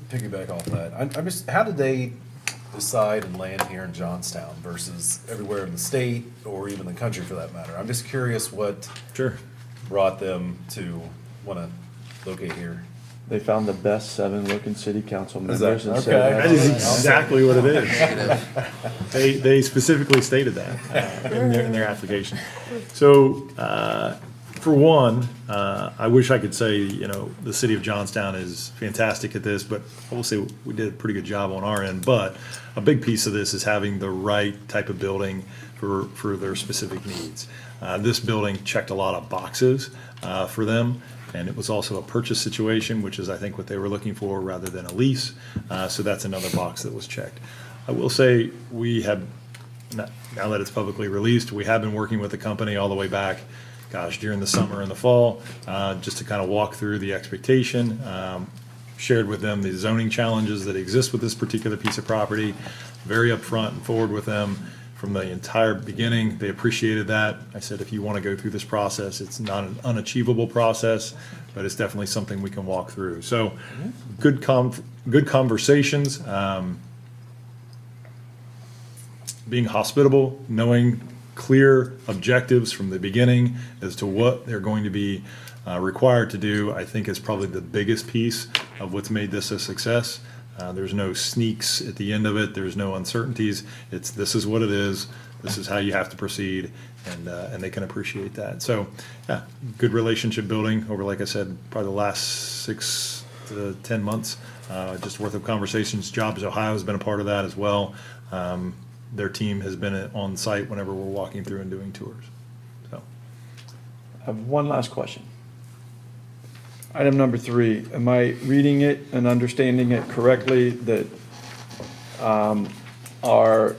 piggyback off that? I'm just, how did they decide and land here in Johnstown versus everywhere in the state or even the country for that matter? I'm just curious what Sure. brought them to want to locate here. They found the best 7 looking city council Is that- members and said, okay. That is exactly what it is. They specifically stated that in their application. So, for one, I wish I could say, the city of Johnstown is fantastic at this, but I will say we did a pretty good job on our end. But a big piece of this is having the right type of building for their specific needs. This building checked a lot of boxes for them. And it was also a purchase situation, which is, I think, what they were looking for rather than a lease. So that's another box that was checked. I will say we have, now that it's publicly released, we have been working with the company all the way back, during the summer and the fall, just to kind of walk through the expectation. Shared with them the zoning challenges that exist with this particular piece of property, very upfront and forward with them. From the entire beginning, they appreciated that. I said, if you want to go through this process, it's not an unachievable process, but it's definitely something we can walk through. So, good conversations, being hospitable, knowing clear objectives from the beginning as to what they're going to be required to do, I think is probably the biggest piece of what's made this a success. There's no sneaks at the end of it. There's no uncertainties. This is what it is. This is how you have to proceed, and they can appreciate that. So, yeah, good relationship building over, like I said, probably the last 6 to 10 months, just worth of conversations. Jobs Ohio has been a part of that as well. Their team has been on site whenever we're walking through and doing tours. So, I have one last question. Item number 3, am I reading it and understanding it correctly that our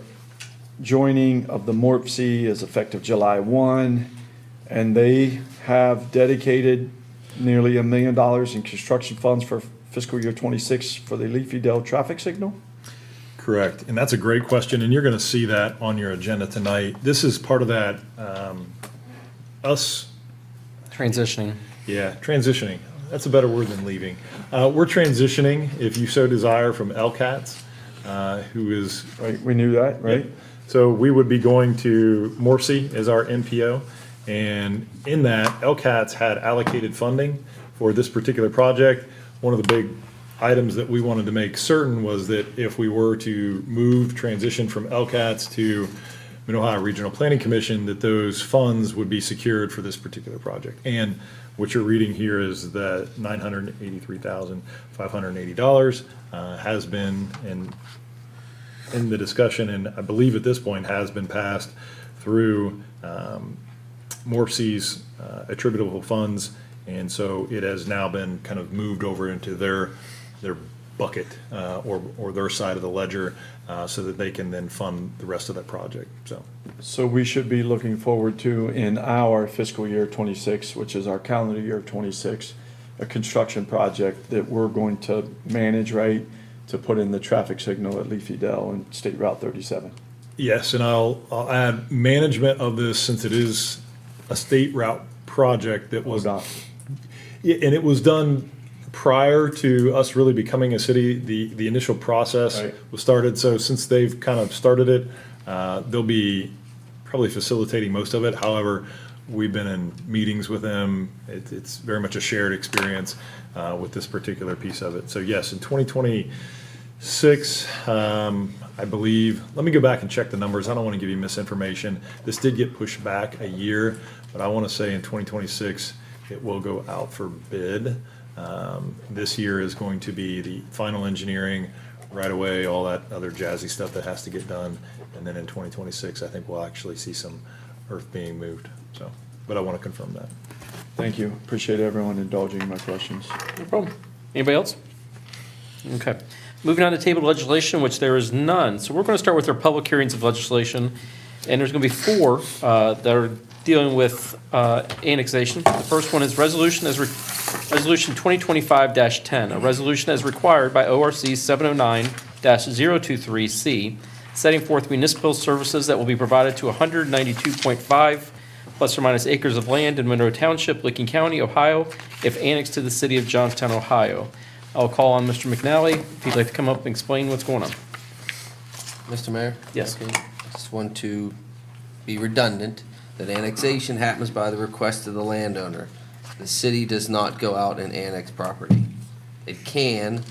joining of the MORPC is effective July 1, and they have dedicated nearly $1 million in construction funds for fiscal year 26 for the Leafy Dell traffic signal? correct. And that's a great question, and you're going to see that on your agenda tonight. This is part of that, Transitioning. transitioning. That's a better word than leaving. We're transitioning, if you so desire, from LCATS, who is. Right, we knew that, right? So we would be going to Morpsey as our NPO. And in that, LCATS had allocated funding for this particular project. One of the big items that we wanted to make certain was that if we were to transition from LCATS to Mid-Ohio Regional Planning Commission, that those funds would be secured for this particular project. And what you're reading here is that $983,580 has been in the discussion, and I believe at this point has been passed through Morpsey's attributable funds, and so it has now been kind of moved over into their bucket or their side of the ledger so that they can then fund the rest of that project, so. So we should be looking forward to, in our fiscal year '26, which is our calendar year '26, a construction project that we're going to manage, right, to put in the traffic signal at Leafy Dell and State Route 37. Yes, and I'll add management of this, since it is a state route project that was, ODOT. yeah, and it was done prior to us really becoming a city. The initial process Right. was started, so since they've kind of started it, they'll be probably facilitating most of it. However, we've been in meetings with them. It's very much a shared experience with this particular piece of it. So yes, in 2026, I believe, let me go back and check the numbers. I don't want to give you misinformation. This did get pushed back a year, but I want to say in 2026, it will go out for bid. This year is going to be the final engineering, right away, all that other jazzy stuff that has to get done. And then in 2026, I think we'll actually see some earth being moved. So, but I want to confirm that. Thank you. Appreciate everyone indulging my questions. No problem. Anybody else? Okay. Moving on to table legislation, which there is none. So we're going to start with our public hearings of legislation. And there's going to be four that are dealing with annexation. The first one is Resolution 2025-10, a resolution as required by ORC 709-023C, setting forth municipal services that will be provided to 192.5 plus or minus acres of land in Monroe Township, Licking County, Ohio, if annexed to the city of Johnstown, Ohio. I'll call on Mr. McNally if he'd like to come up and explain what's going on. Mr. Mayor? Yes. Okay. I just want to be redundant, that annexation happens by the request of the landowner. The city does not go out and annex property. It can,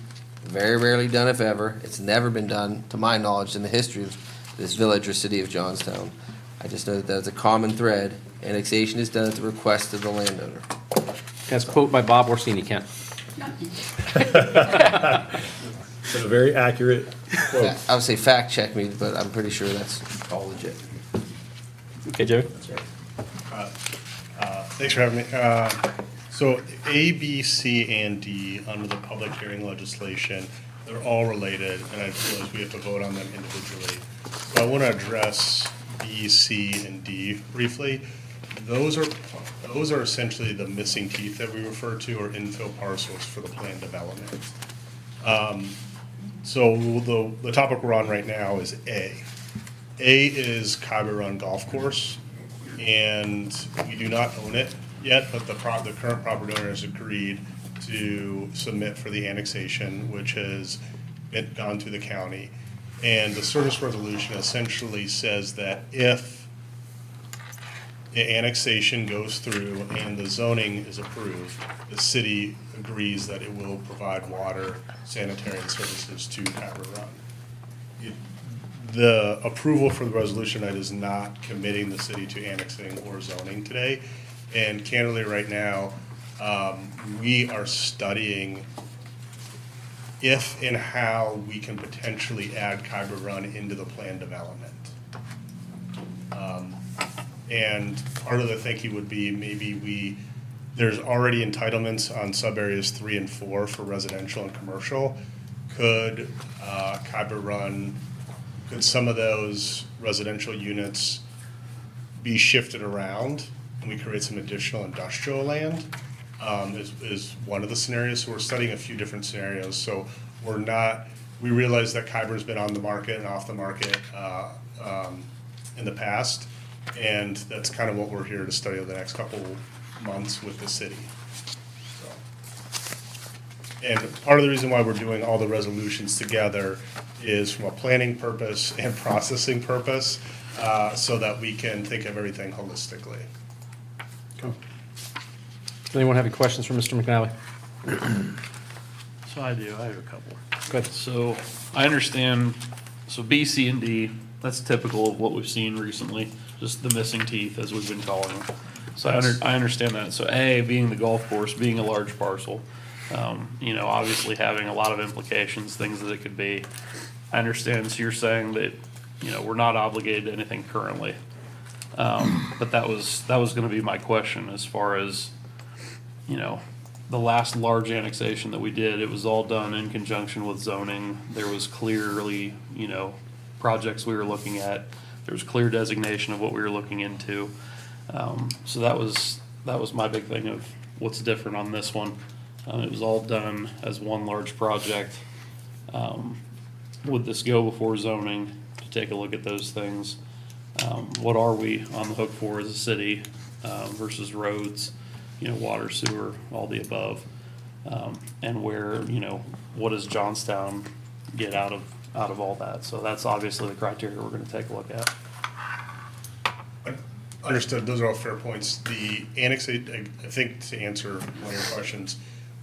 very rarely done if ever. It's never been done, to my knowledge, in the history of this village or city of Johnstown. I just know that that's a common thread. Annexation is done at the request of the landowner. That's a quote by Bob Orsini, Kent. So very accurate quote. I would say fact check me, but I'm pretty sure that's all legit. Okay, Joey? Thanks for having me. So A, B, C, and D, under the public hearing legislation, they're all related, and I realize we have to vote on them individually. So I want to address B, C, and D briefly. Those are essentially the missing teeth that we refer to, or infill parcels for the planned development. So the topic we're on right now is A. A is Khyber Run Golf Course, and we do not own it yet, but the current property owner has agreed to submit for the annexation, which has gone through the county. And the service resolution essentially says that if the annexation goes through and the zoning is approved, the city agrees that it will provide water, sanitary services to Khyber Run. The approval for the resolution tonight is not committing the city to annexing or zoning today. And candidly, right now, we are studying if and how we can potentially add Khyber Run into the planned development. And part of the thinking would be maybe there's already entitlements on sub-areas 3 and 4 for residential and commercial. Could Khyber Run, could some of those residential units be shifted around and we create some additional industrial land? Is one of the scenarios. So we're studying a few different scenarios. So we realize that Khyber's been on the market and off the market in the past. And that's kind of what we're here to study over the next couple months with the city. So. And part of the reason why we're doing all the resolutions together is from a planning purpose and processing purpose, so that we can think of everything holistically. Does anyone have any questions for Mr. McNally? So I do, I have a couple. Go ahead. So I understand, so B, C, and D, that's typical of what we've seen recently, just the missing teeth, as we've been calling them. So I understand that. So A, being the golf course, being a large parcel, obviously having a lot of implications, things that it could be. I understand, so you're saying that, we're not obligated to anything currently. But that was gonna be my question as far as, the last large annexation that we did, it was all done in conjunction with zoning. There was clearly, projects we were looking at. There was clear designation of what we were looking into. So that was my big thing of what's different on this one. It was all done as one large project. Would this go before zoning to take a look at those things? What are we on the hook for as a city versus roads, water, sewer, all the above? And where, what does Johnstown get out of all that? So that's obviously the criteria we're gonna take a look at. Understood, those are all fair points. The annexation, I think to answer one of your questions,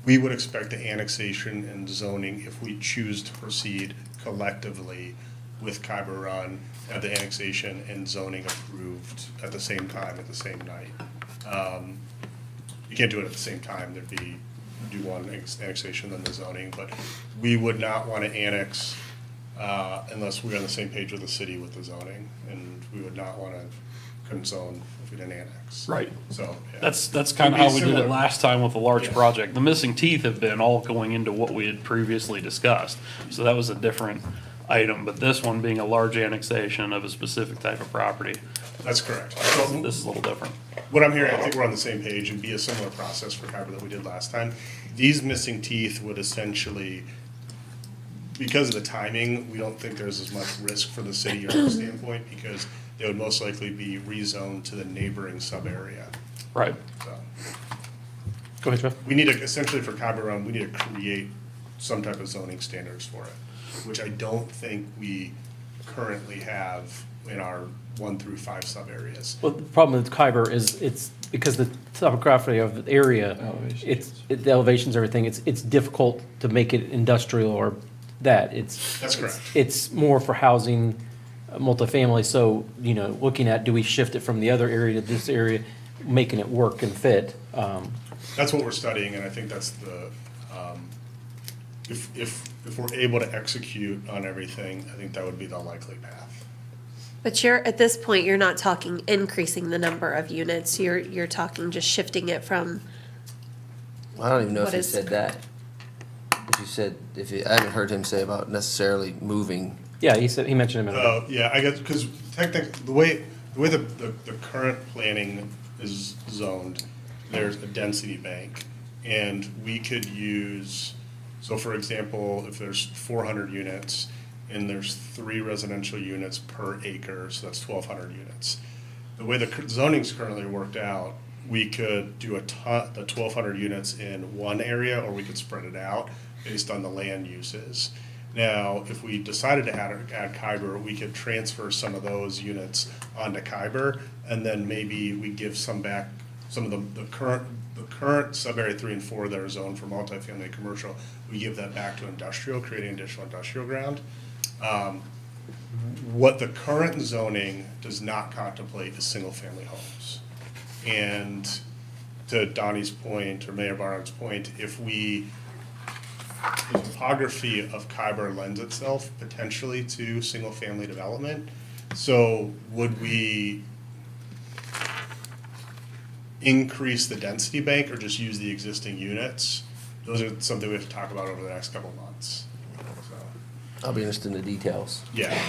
we would expect the annexation and zoning, if we choose to proceed collectively with Khyber Run, have the annexation and zoning approved at the same time, at the same night. You can't do it at the same time, there'd be, do one annexation, then the zoning, but we would not want to annex unless we're on the same page with the city with the zoning, and we would not want to zone if we didn't annex. Right. So, yeah. That's kind of It'd how be we did it similar. last time with the large Yeah. project. The missing teeth have been all going into what we had previously discussed. So that was a different item, but this one being a large annexation of a specific type of property, That's correct. this is a little different. What I'm hearing, I think we're on the same page and be a similar process for Khyber that we did last time. These missing teeth would essentially, because of the timing, we don't think there's as much risk for the city or our standpoint, because they would most likely be rezoned to the neighboring sub-area. Right. So, Go ahead, Jeff. we need to, essentially for Khyber Run, we need to create some type of zoning standards for it, which I don't think we currently have in our 1 through 5 sub-areas. Well, the problem with Khyber is it's because the topography of the area, the elevations, everything, it's difficult to make it industrial or that. That's correct. It's more for housing, multifamily, so, looking at, do we shift it from the other area to this area, making it work and fit? That's what we're studying, and I think that's the, if we're able to execute on everything, I think that would be the likely path. But at this point, you're not talking increasing the number of units, you're talking just shifting it from, I don't even know if What he is said that. I haven't heard him say about necessarily moving. Yeah, he mentioned a minute ago. Yeah, I guess, because technically, the way the current planning is zoned, there's a density bank, and we could use, so for example, if there's 400 units, and there's 3 residential units per acre, so that's 1,200 units. The way the zoning's currently worked out, we could do the 1,200 units in one area, or we could spread it out based on the land uses. Now, if we decided to add Khyber, we could transfer some of those units onto Khyber, and then maybe we give some back, some of the current sub-area 3 and 4 that are zoned for multifamily and commercial, we give that back to industrial, creating additional industrial ground. What the current zoning does not contemplate is single-family homes. And to Donnie's point, or Mayor Barnard's point, if the topography of Khyber lends itself potentially to single-family development, so would we increase the density bank or just use the existing units? Those are something we have to talk about over the next couple of months. So, I'll be interested in the details. yeah,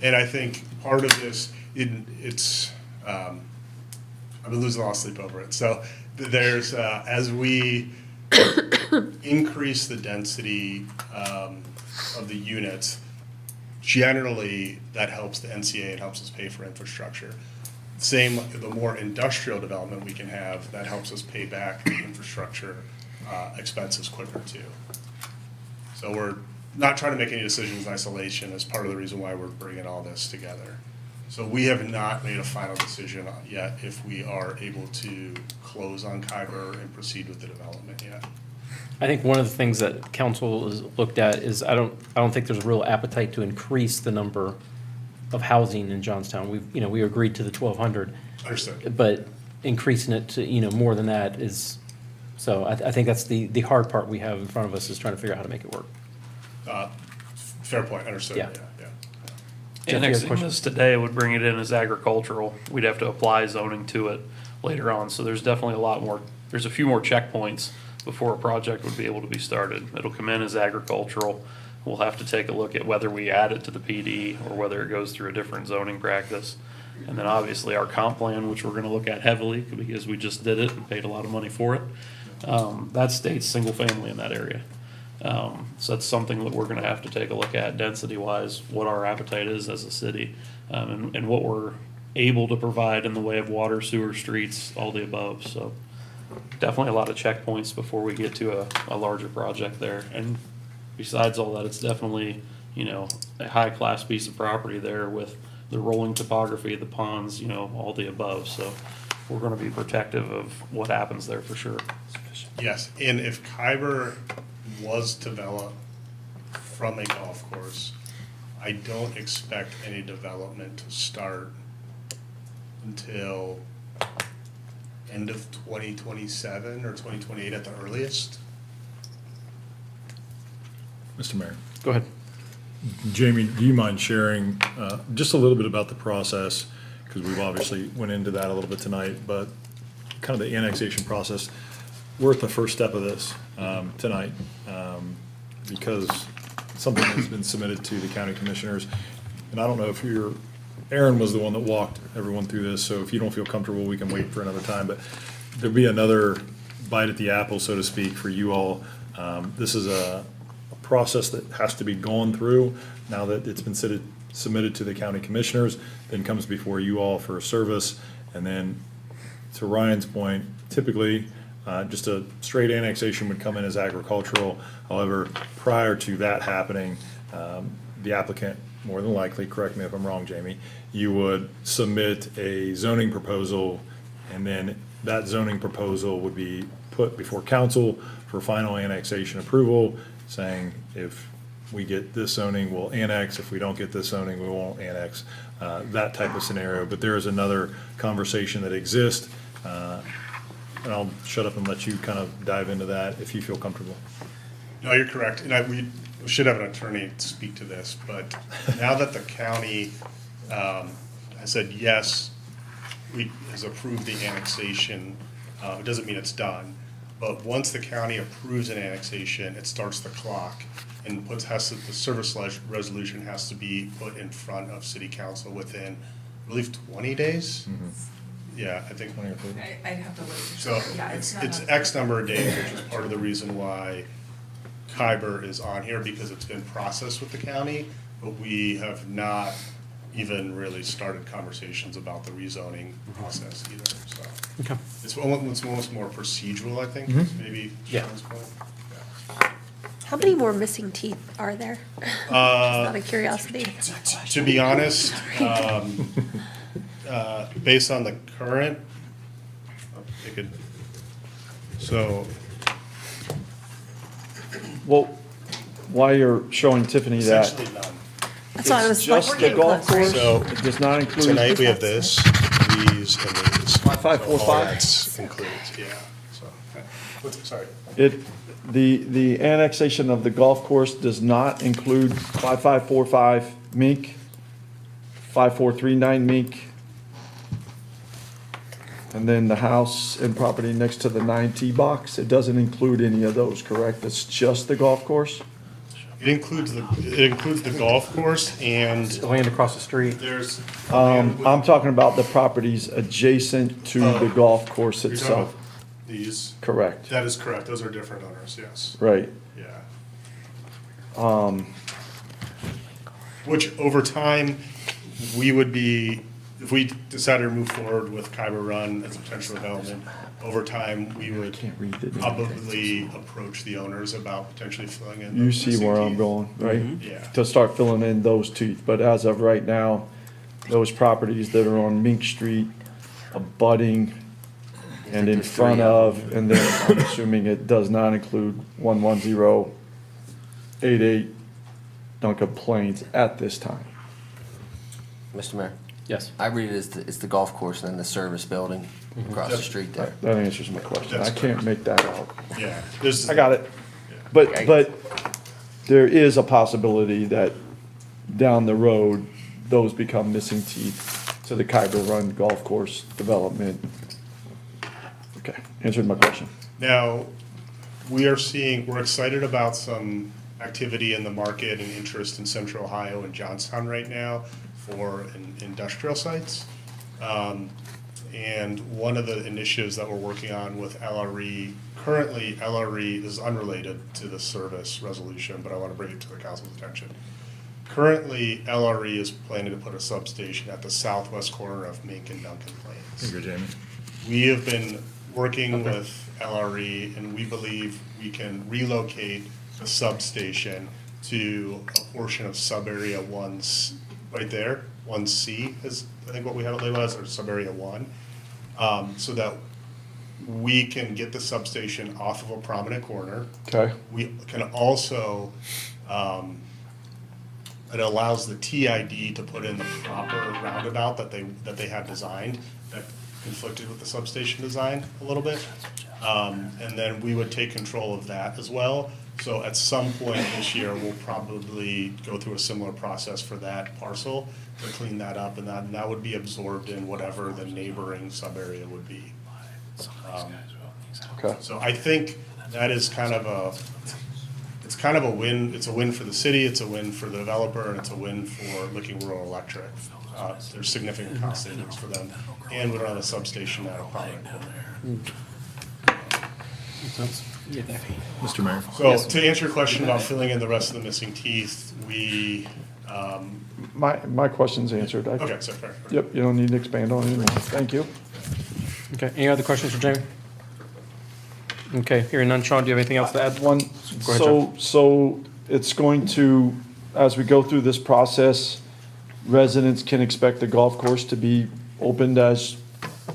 and I think part of this, it's, I've been losing a lot of sleep over it. So there's, as we increase the density of the units, generally that helps the NCA, it helps us pay for infrastructure. Same, the more industrial development we can have, that helps us pay back the infrastructure expenses quicker too. So we're not trying to make any decisions in isolation as part of the reason why we're bringing all this together. So we have not made a final decision yet if we are able to close on Khyber and proceed with the development yet. I think one of the things that council has looked at is, I don't think there's a real appetite to increase the number of housing in Johnstown. We agreed to the 1,200. Understood. But increasing it to, more than that is, so I think that's the hard part we have in front of us, is trying to figure out how to make it work. Fair point, understood, Yeah. yeah. Jeff, you had a Annexing question? this today would bring it in as agricultural. We'd have to apply zoning to it later on, so there's definitely there's a few more checkpoints before a project would be able to be started. It'll come in as agricultural. We'll have to take a look at whether we add it to the PD or whether it goes through a different zoning practice. And then obviously our comp plan, which we're gonna look at heavily because we just did it and paid a lot of money for it. That states single family in that area. So that's something that we're gonna have to take a look at density wise, what our appetite is as a city, and what we're able to provide in the way of water, sewer, streets, all the above, so. Definitely a lot of checkpoints before we get to a larger project there, and besides all that, it's definitely, you know, a high-class piece of property there with the rolling topography, the ponds, you know, all the above, so we're gonna be protective of what happens there for sure. Yes, and if Khyber was developed from a golf course, I don't expect any development to start until end of 2027 or 2028 at the earliest. Mr. Mayor. Go ahead. Jamie, do you mind sharing just a little bit about the process? Because we've obviously went into that a little bit tonight, but kind of the annexation process. We're at the first step of this tonight because something has been submitted to the county commissioners. And I don't know if Aaron was the one that walked everyone through this, so if you don't feel comfortable, we can wait for another time. But there'll be another bite at the apple, so to speak, for you all. This is a process that has to be gone through now that it's been submitted to the county commissioners, then comes before you all for a service. And then to Ryan's point, typically, just a straight annexation would come in as agricultural. However, prior to that happening, the applicant, more than likely, correct me if I'm wrong, Jamie, you would submit a zoning proposal, and then that zoning proposal would be put before council for final annexation approval, saying if we get this zoning, we'll annex. If we don't get this zoning, we won't annex. That type of scenario. But there is another conversation that exists. And I'll shut up and let you kind of dive into that if you feel comfortable. No, you're correct, and we should have an attorney to speak to this, but now that the county has said, yes, has approved the annexation, it doesn't mean it's done, but once the county approves an annexation, it starts the clock, and the service resolution has to be put in front of city council within, I believe, 20 days? Yeah, I think. I'd have to look. So Yeah, it's not a- X number of days, which is part of the reason why Khyber is on here, because it's been processed with the county, but we have not even really started conversations about the rezoning process either, so. Okay. It's almost more procedural, I think, is maybe Yeah. Sean's point. How many more missing teeth are there? Just out of curiosity. To be honest, based on the current, it could, so, Well, while you're showing Tiffany that, essentially none. That's why I it's was like, just we're the getting golf close, right? course, So, it does not include. Tonight, we have this, these, and these. 5545? So all that's included, yeah, so, sorry. The annexation of the golf course does not include 5545 Mink, 5439 Mink, and then the house and property next to the 9T box. It doesn't include any of those, correct? It's just the golf course? It includes the golf course and The land across the street. there's. I'm talking about the properties adjacent to the golf course You're talking itself, about these, correct? that is correct, those are different owners, yes, Right. yeah. Which over time, we would be, if we decided to move forward with Khyber Run as a potential development, over time, we would Can't read it. probably approach the owners about potentially filling in. You those see missing where I'm teeth. going, right? Yeah. To start filling in those teeth, but as of right now, those properties that are on Mink Street, abutting and in there's front three of of, and then I'm assuming it does not include 11088 Duncan Plains at this time. Mr. Mayor, Yes. I read it as it's the golf course and then the service building across the street there. That answers my question. I That's can't make that out. Yeah, there's. I got it. But there is a possibility that down the road, those become missing teeth to the Khyber Run Golf Course development. Okay, answered my question. Now, we're excited about some activity in the market and interest in Central Ohio and Johnstown right now for industrial sites. And one of the initiatives that we're working on with LRE, currently LRE is unrelated to the service resolution, but I want to bring it to the council's attention. Currently, LRE is planning to put a substation at the southwest corner of Mink and Duncan Plains. Here you go, Jamie. We have been working with LRE, and we believe we can relocate the substation to a portion of sub-area 1's, right there, 1C is, I think what we have it labeled as, or sub-area 1, so that we can get the substation off of a prominent corner. Okay. We can also, it allows the TID to put in the proper roundabout that they had designed, that conflicted with the substation design a little bit. And then we would take control of that as well. So at some point this year, we'll probably go through a similar process for that parcel to clean that up, and that would be absorbed in whatever the neighboring sub-area would be. Okay. So I think that is kind of a win. It's a win for the city, it's a win for the developer, and it's a win for Licking Rural Electric. There's significant cost savings for them, and we don't have a substation at a prominent corner. Mr. Mayor. So to answer your question about filling in the rest of the missing teeth, we, My question's answered. okay, so fair. Yep, you don't need to expand on it anymore. Thank you. Okay, any other questions for Jamie? Okay, hearing none. Sean, do you have anything else to add? One, Go ahead, John. so it's going to, as we go through this process, residents can expect the golf course to be opened as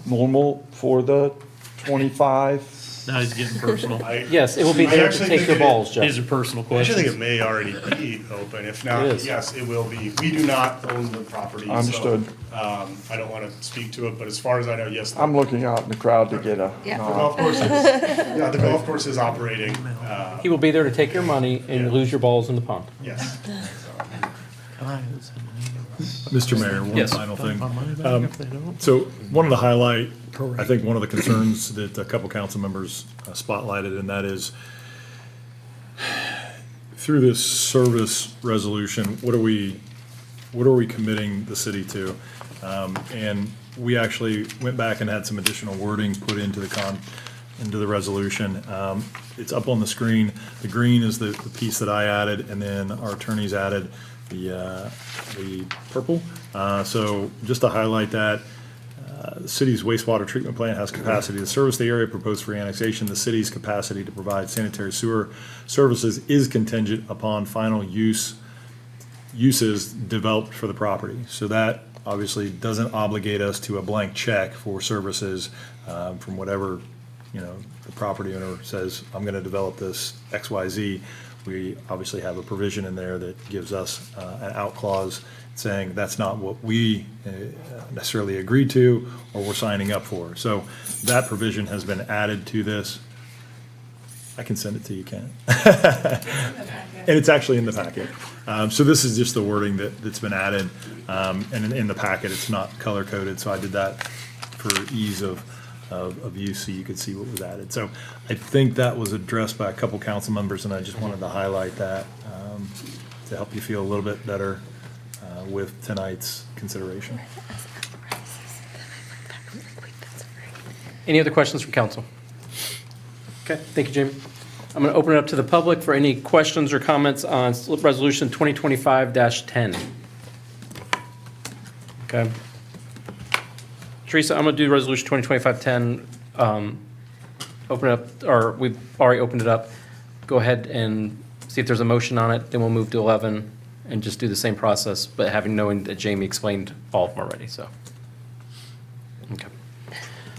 normal for the 25? Now he's getting personal. Yes, it will be I there to actually take think your it- balls, Jeff. These are personal I actually think questions. it may already be open, if not, It is. yes, it will be. We do not own the property. so, Understood. I don't want to speak to it, but as far as I know, yes. I'm looking out in the crowd to get a Yeah. The nod. golf course is, yeah, the golf course is operating, He will be there to take your money and lose your balls in the pond. yes. Mr. Mayor, one Yes. final thing. So wanted to highlight, I think, one of the concerns that a couple council members spotlighted, and that is through this service resolution, what are we committing the city to? And we actually went back and had some additional wording put into the resolution. It's up on the screen. The green is the piece that I added, and then our attorneys added the purple. So just to highlight that, the city's wastewater treatment plant has capacity to service the area proposed for annexation. The city's capacity to provide sanitary sewer services is contingent upon final uses developed for the property. So that obviously doesn't obligate us to a blank check for services from whatever, the property owner says, I'm going to develop this XYZ. We obviously have a provision in there that gives us an out clause saying that's not what we necessarily agreed to or we're signing up for. So that provision has been added to this. I can send it to you, Ken. And it's actually in the packet. So this is just the wording that's been added. And in the packet, it's not color coded, so I did that for ease of use so you could see what was added. So I think that was addressed by a couple council members, and I just wanted to highlight that to help you feel a little bit better with tonight's consideration. Any other questions from council? Okay, thank you, Jamie. I'm going to open it up to the public for any questions or comments on Resolution 2025-10. Okay. Teresa, I'm going to do Resolution 2025-10. Open it up, or we've already opened it up. Go ahead and see if there's a motion on it, then we'll move to 11 and just do the same process, but knowing that Jamie explained all of them already, so. Okay.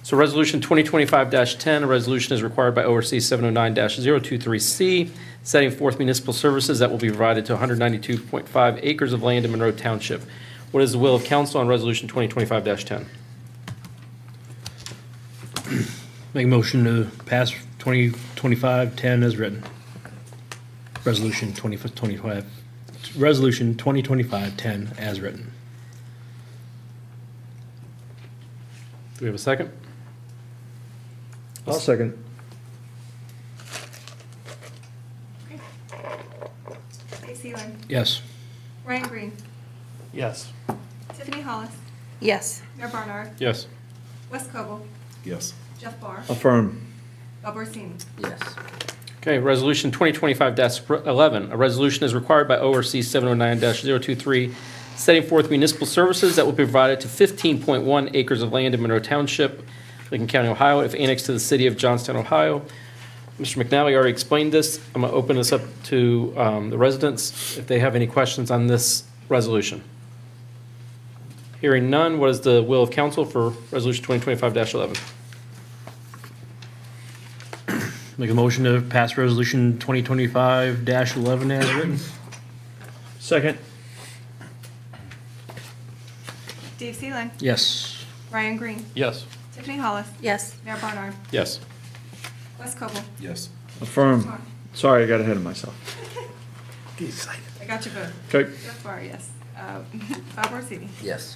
So Resolution 2025-10, a resolution is required by ORC 709-023C, setting forth municipal services that will be provided to 192.5 acres of land in Monroe Township. What is the will of council on Resolution 2025-10? Make a motion to pass 2025-10 as written. Resolution 2025-10 as written. Do we have a second? I'll second. Seeland. Yes. Ryan Green. Yes. Tiffany Hollis. Yes. Mayor Barnard. Yes. Wes Coble. Yes. Jeff Barr. Affirm. Bob Orsini. Yes. Okay, Resolution 2025-11, a resolution is required by ORC 709-023, setting forth municipal services that will be provided to 15.1 acres of land in Monroe Township, Lincoln County, Ohio, if annexed to the city of Johnstown, Ohio. Mr. McNally already explained this. I'm going to open this up to the residents if they have any questions on this resolution. Hearing none, what is the will of council for Resolution 2025-11? Make a motion to pass resolution 2025-11 as written. Second. Dave Seeland. Yes. Ryan Green. Yes. Tiffany Hollis. Yes. Mayor Barnard. Yes. Wes Coble. Yes. Affirm. Sorry, I got ahead of myself. I got you both. Okay. Jeff Barr, yes. Bob Orsini. Yes.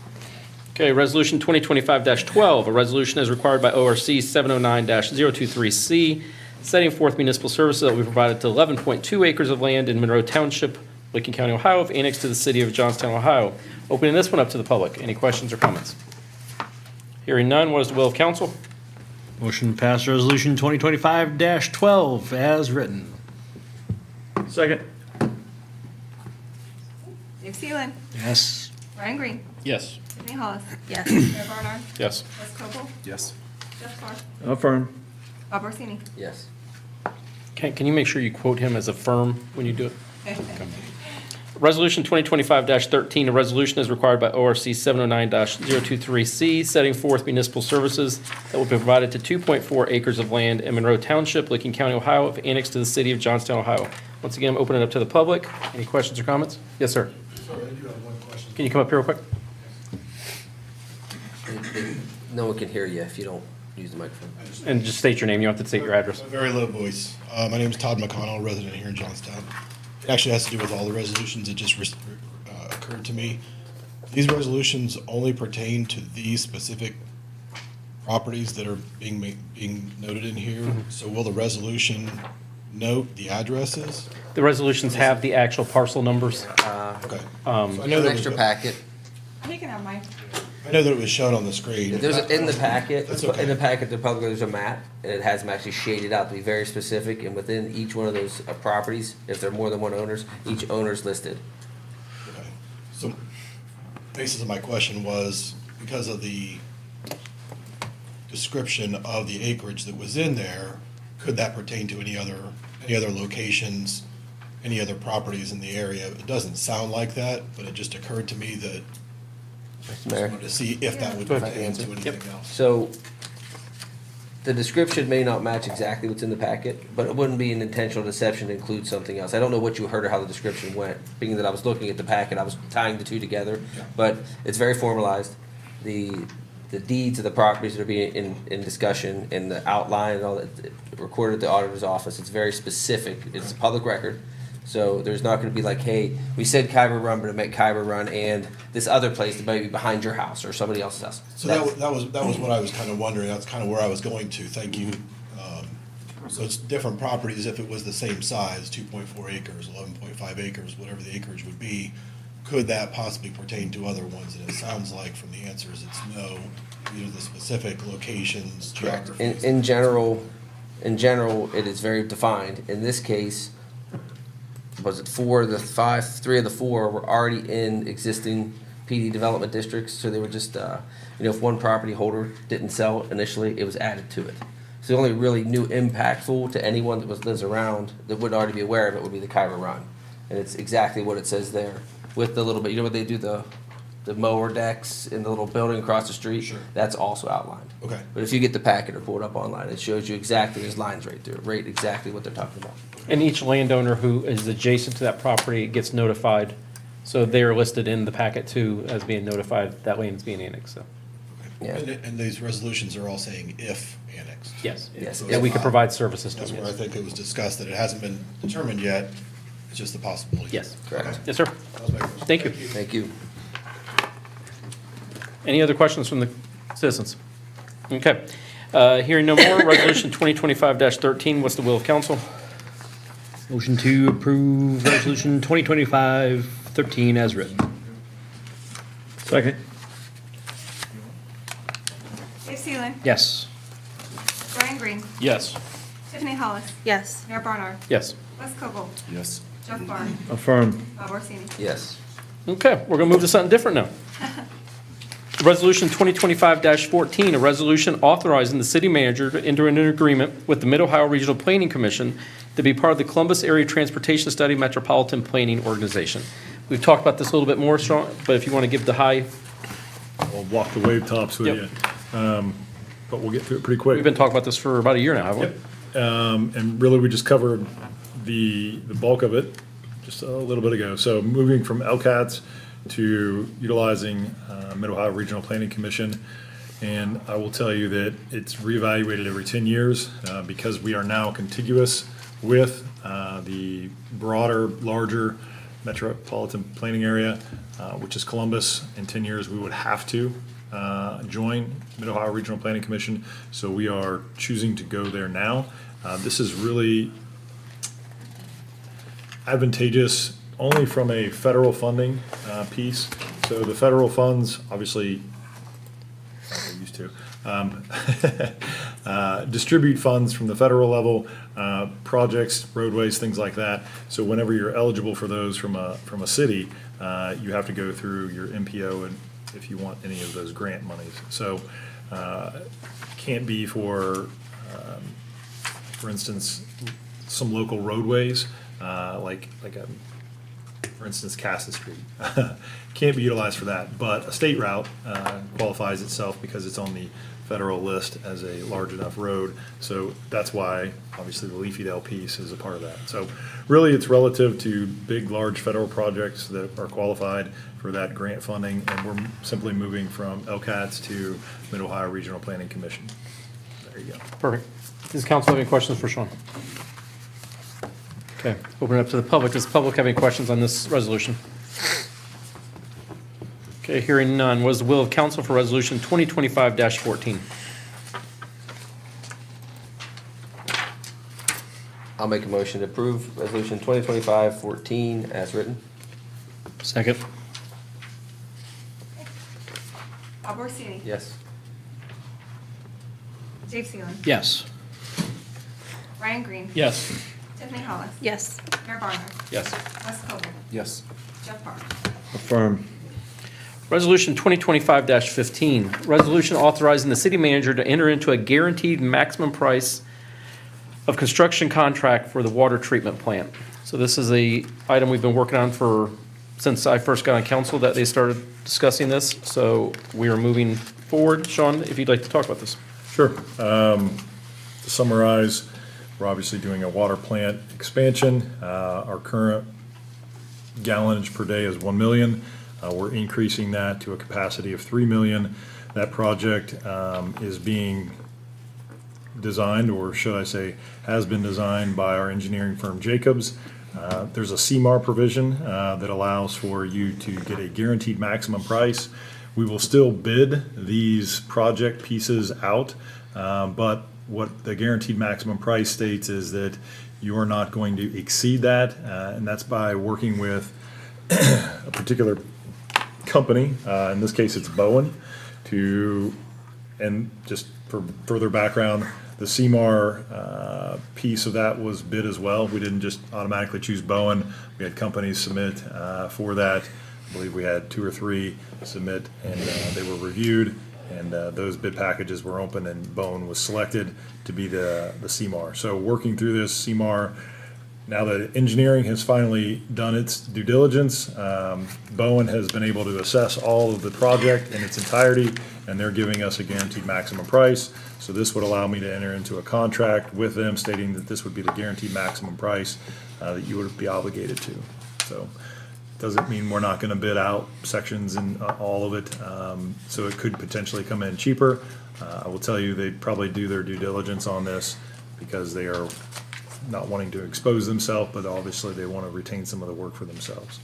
Okay, Resolution 2025-12, a resolution is required by ORC 709-023C, setting forth municipal services that will be provided to 11.2 acres of land in Monroe Township, Lincoln County, Ohio, if annexed to the city of Johnstown, Ohio. Opening this one up to the public. Any questions or comments? Hearing none, what is the will of council? Motion to pass resolution 2025-12 as written. Second. Dave Seeland. Yes. Ryan Green. Yes. Tiffany Hollis. Yes. Mayor Barnard. Yes. Wes Coble. Yes. Jeff Barr. Affirm. Bob Orsini. Yes. Can you make sure you quote him as a firm when you do it? Resolution 2025-13, a resolution is required by ORC 709-023C, setting forth municipal services that will be provided to 2.4 acres of land in Monroe Township, Lincoln County, Ohio, if annexed to the city of Johnstown, Ohio. Once again, I'm opening it up to the public. Any questions or comments? Yes, sir. Sorry, I do have one question. Can you come up here real quick? No one can hear you if you don't use the microphone. And just state your name. You don't have to state your address. A very low voice. My name is Todd McConnell, resident here in Johnstown. It actually has to do with all the resolutions. It just occurred to me. These resolutions only pertain to these specific properties that are being noted in here. So will the resolution note the addresses? The resolutions have the actual parcel numbers. Okay. Um, So I know There's an that extra was- packet. He can have mine. I know that it was shown on the screen. There's, in the packet, That's okay. in the packet, the public, there's a map, and it has them actually shaded out to be very specific, and within each one of those properties, if there are more than one owners, each owner's listed. Okay. So basis of my question was because of the description of the acreage that was in there, could that pertain to any other locations, any other properties in the area? It doesn't sound like that, but it just occurred to me that I just Mayor? wanted to see if that would Go ahead. pertain to anything else. So, the description may not match exactly what's in the packet, but it wouldn't be an intentional deception to include something else. I don't know what you heard or how the description went, being that I was looking at the packet, I was tying the two together. Yeah. But it's very formalized. The deeds of the properties that are being in discussion and the outline and all that, recorded at the auditor's office, it's very specific. It's a public record. So there's not gonna be like, hey, we said Khyber Run, but it meant Khyber Run and this other place that might be behind your house or somebody else's house. So that was what I was kind of wondering. That's kind of where I was going to. Thank you. So it's different properties if it was the same size, 2.4 acres, 11.5 acres, whatever the acreage would be. Could that possibly pertain to other ones? And it sounds like from the answers, it's no. Either the specific locations, geographies. In general, it is very defined. In this case, was it 4 of the 5, 3 of the 4 were already in existing PD development districts, so they were just, if one property holder didn't sell initially, it was added to it. So the only really new impactful to anyone that lives around that would already be aware of it would be the Khyber Run. And it's exactly what it says there, with the little bit, what they do, the mower decks in the little building across the street? Sure. That's also outlined. Okay. But if you get the packet or pull it up online, it shows you exactly, there's lines right there, right exactly what they're talking about. And each landowner who is adjacent to that property gets notified. So they are listed in the packet too as being notified that land is being annexed, so. Yeah. And these resolutions are all saying if annexed. Yes. Yes. So Yeah, we it's could not- provide services to That's them, where I yes. think it was discussed, that it hasn't been determined yet. It's just a possibility. Yes. Correct. Yes, sir. That was my question. Thank you. Thank you. Any other questions from the citizens? Okay. Hearing no more, Resolution 2025-13, what's the will of council? Motion to approve resolution 2025-13 as written. Second. Dave Seeland. Yes. Brian Green. Yes. Tiffany Hollis. Yes. Mayor Barnard. Yes. Wes Cobble. Yes. Jeff Barr. Affirm. Bob Orsini. Yes. Okay, we're gonna move to something different now. Resolution 2025-14, a resolution authorizing the city manager to enter into an agreement with the Mid-Ohio Regional Planning Commission to be part of the Columbus Area Transportation Study Metropolitan Planning Organization. We've talked about this a little bit more, Sean, but if you want to give the high, I'll walk the wave tops with Yep. you. But we'll get through it pretty quick. we've been talking about this for about a year now, haven't we? And really, we just covered the bulk of it just a little bit ago. So moving from LCATS to utilizing Mid-Ohio Regional Planning Commission. And I will tell you that it's reevaluated every 10 years because we are now contiguous with the broader, larger metropolitan planning area, which is Columbus. In 10 years, we would have to join Mid-Ohio Regional Planning Commission. So we are choosing to go there now. This is really advantageous only from a federal funding piece. So the federal funds, obviously, we're used to, distribute funds from the federal level, projects, roadways, things like that. So whenever you're eligible for those from a city, you have to go through your MPO and if you want any of those grant monies. So can't be for instance, some local roadways, for instance, Cassis Street. Can't be utilized for that, but a state route qualifies itself because it's on the federal list as a large enough road. So that's why, obviously, the Leafydale piece is a part of that. So really, it's relative to big, large federal projects that are qualified for that grant funding, and we're simply moving from LCATS to Mid-Ohio Regional Planning Commission. There you go. Perfect. Does council have any questions for Sean? Okay, open it up to the public. Does the public have any questions on this resolution? Okay, hearing none. What is the will of council for resolution 2025-14? I'll make a motion to approve resolution 2025-14 as written. Second. Bob Orsini. Yes. Dave Seeland. Yes. Brian Green. Yes. Tiffany Hollis. Yes. Mayor Barnard. Yes. Wes Cobble. Yes. Jeff Barr. Affirm. Resolution 2025-15, resolution authorizing the city manager to enter into a guaranteed maximum price of construction contract for the water treatment plant. So this is a item we've been working on since I first got on council that they started discussing this. So we are moving forward. Sean, if you'd like to talk about this. Sure. To summarize, we're obviously doing a water plant expansion. Our current gallonage per day is 1 million. We're increasing that to a capacity of 3 million. That project is being designed, or should I say, has been designed by our engineering firm Jacobs. There's a CMAR provision that allows for you to get a guaranteed maximum price. We will still bid these project pieces out, but what the guaranteed maximum price states is that you are not going to exceed that, and that's by working with a particular company, in this case it's Bowen, and just for further background, the CMAR piece of that was bid as well. We didn't just automatically choose Bowen. We had companies submit for that. I believe we had 2 or 3 submit, and they were reviewed, and those bid packages were open, and Bowen was selected to be the CMAR. So working through this CMAR, now that engineering has finally done its due diligence, Bowen has been able to assess all of the project in its entirety, and they're giving us a guaranteed maximum price. So this would allow me to enter into a contract with them stating that this would be the guaranteed maximum price that you would be obligated to. So doesn't mean we're not going to bid out sections and all of it, so it could potentially come in cheaper. I will tell you, they'd probably do their due diligence on this because they are not wanting to expose themselves, but obviously they want to retain some of the work for themselves.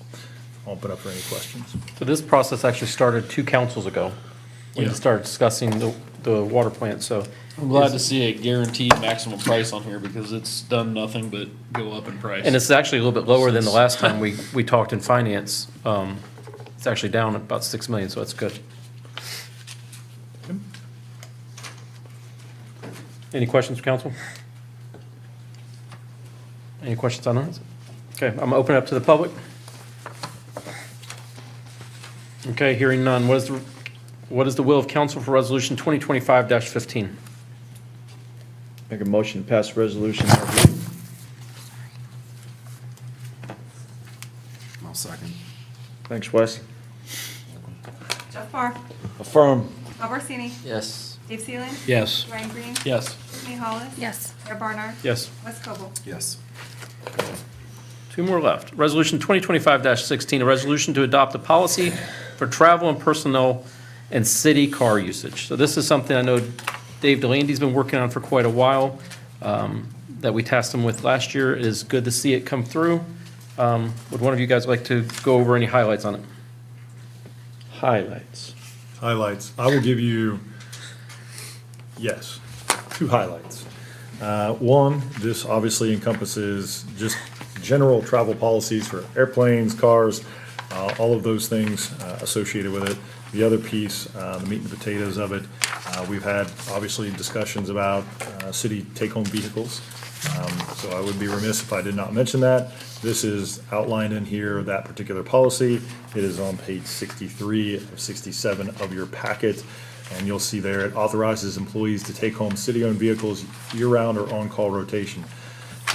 I'll open up for any questions. So this process actually started 2 councils ago. We Yeah. started discussing the water plant. So I'm glad to see a guaranteed maximum price on here because it's done nothing but go up in price. And it's actually a little bit lower than the last time we talked in finance. It's actually down about 6 million, so that's good. Any questions, council? Any questions on that? Okay, I'm gonna open it up to the public. Okay, hearing none. What is the will of council for resolution 2025-15? Make a motion to pass resolution as written. I'll second. Thanks, Wes. Jeff Barr. Affirm. Al Barsini. Yes. Dave Seeling. Yes. Ryan Green. Yes. Tiffany Hollis. Yes. Ed Barnard. Yes. Wes Cobble. Yes. Two more left. Resolution 2025-16, a resolution to adopt a policy for travel and personnel and city car usage. So this is something I know Dave Delaney's been working on for quite a while, that we tasked him with last year. It is good to see it come through. Would one of you guys like to go over any highlights on it? Highlights. Highlights. I will give you, yes, 2 highlights. One, this obviously encompasses just general travel policies for airplanes, cars, all of those things associated with it. The other piece, the meat and potatoes of it, we've had obviously discussions about city take-home vehicles. So I would be remiss if I did not mention that. This is outlined in here, that particular policy. It is on page 63 of 67 of your packet. And you'll see there, it authorizes employees to take home city-owned vehicles year-round or on-call rotation.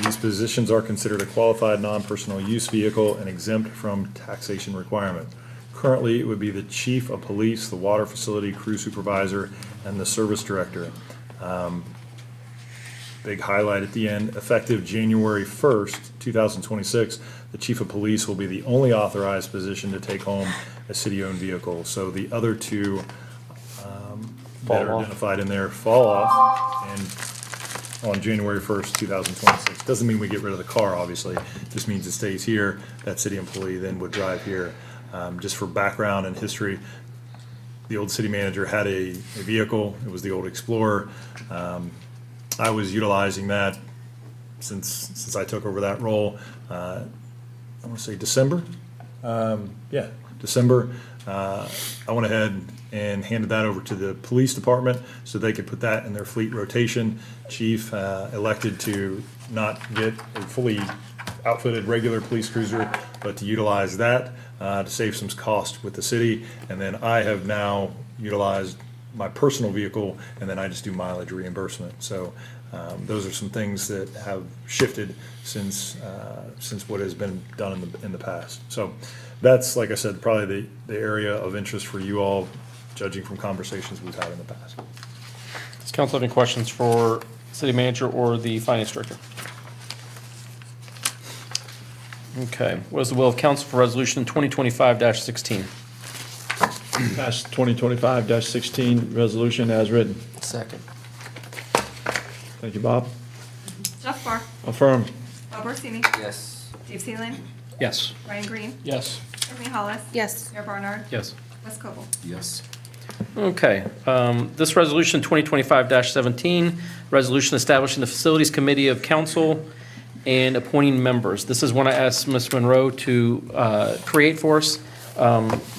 These positions are considered a qualified non-personal use vehicle and exempt from taxation requirement. Currently, it would be the chief of police, the water facility crew supervisor, and the service director. Big highlight at the end, effective January 1st, 2026, the chief of police will be the only authorized position to take home a city-owned vehicle. So the other two that are identified in there fall off and on January 1st, 2026. Doesn't mean we get rid of the car, obviously. Just means it stays here. That city employee then would drive here. Just for background and history, the old city manager had a vehicle. It was the old Explorer. I was utilizing that since I took over that role. I want to say December. December. I went ahead and handed that over to the police department so they could put that in their fleet rotation. Chief elected to not get a fully outfitted regular police cruiser, but to utilize that to save some cost with the city. And then I have now utilized my personal vehicle, and then I just do mileage reimbursement. So those are some things that have shifted since what has been done in the past. So that's, like I said, probably the area of interest for you all, judging from conversations we've had in the past. Does council have any questions for city manager or the finance director? Okay, what is the will of council for resolution 2025-16? Pass 2025-16 resolution as written. Second. Thank you, Bob. Jeff Barr. Affirm. Al Barsini. Yes. Dave Seeling. Yes. Ryan Green. Yes. Tiffany Hollis. Yes. Ed Barnard. Yes. Wes Cobble. Yes. Okay, this resolution 2025-17, resolution establishing the Facilities Committee of Council and appointing members. This is one I asked Ms. Monroe to create for us.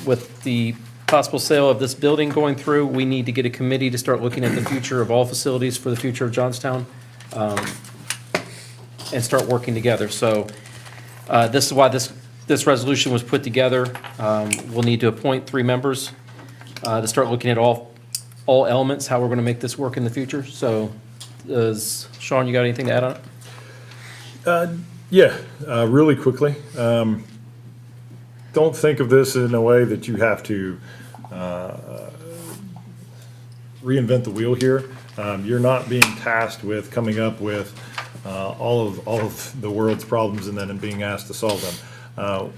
With the possible sale of this building going through, we need to get a committee to start looking at the future of all facilities for the future of Johnstown, and start working together. So this is why this resolution was put together. We'll need to appoint 3 members to start looking at all elements, how we're going to make this work in the future. So, Sean, you got anything to add on it? Really quickly. Don't think of this in a way that you have to reinvent the wheel here. You're not being tasked with coming up with all of the world's problems and then being asked to solve them.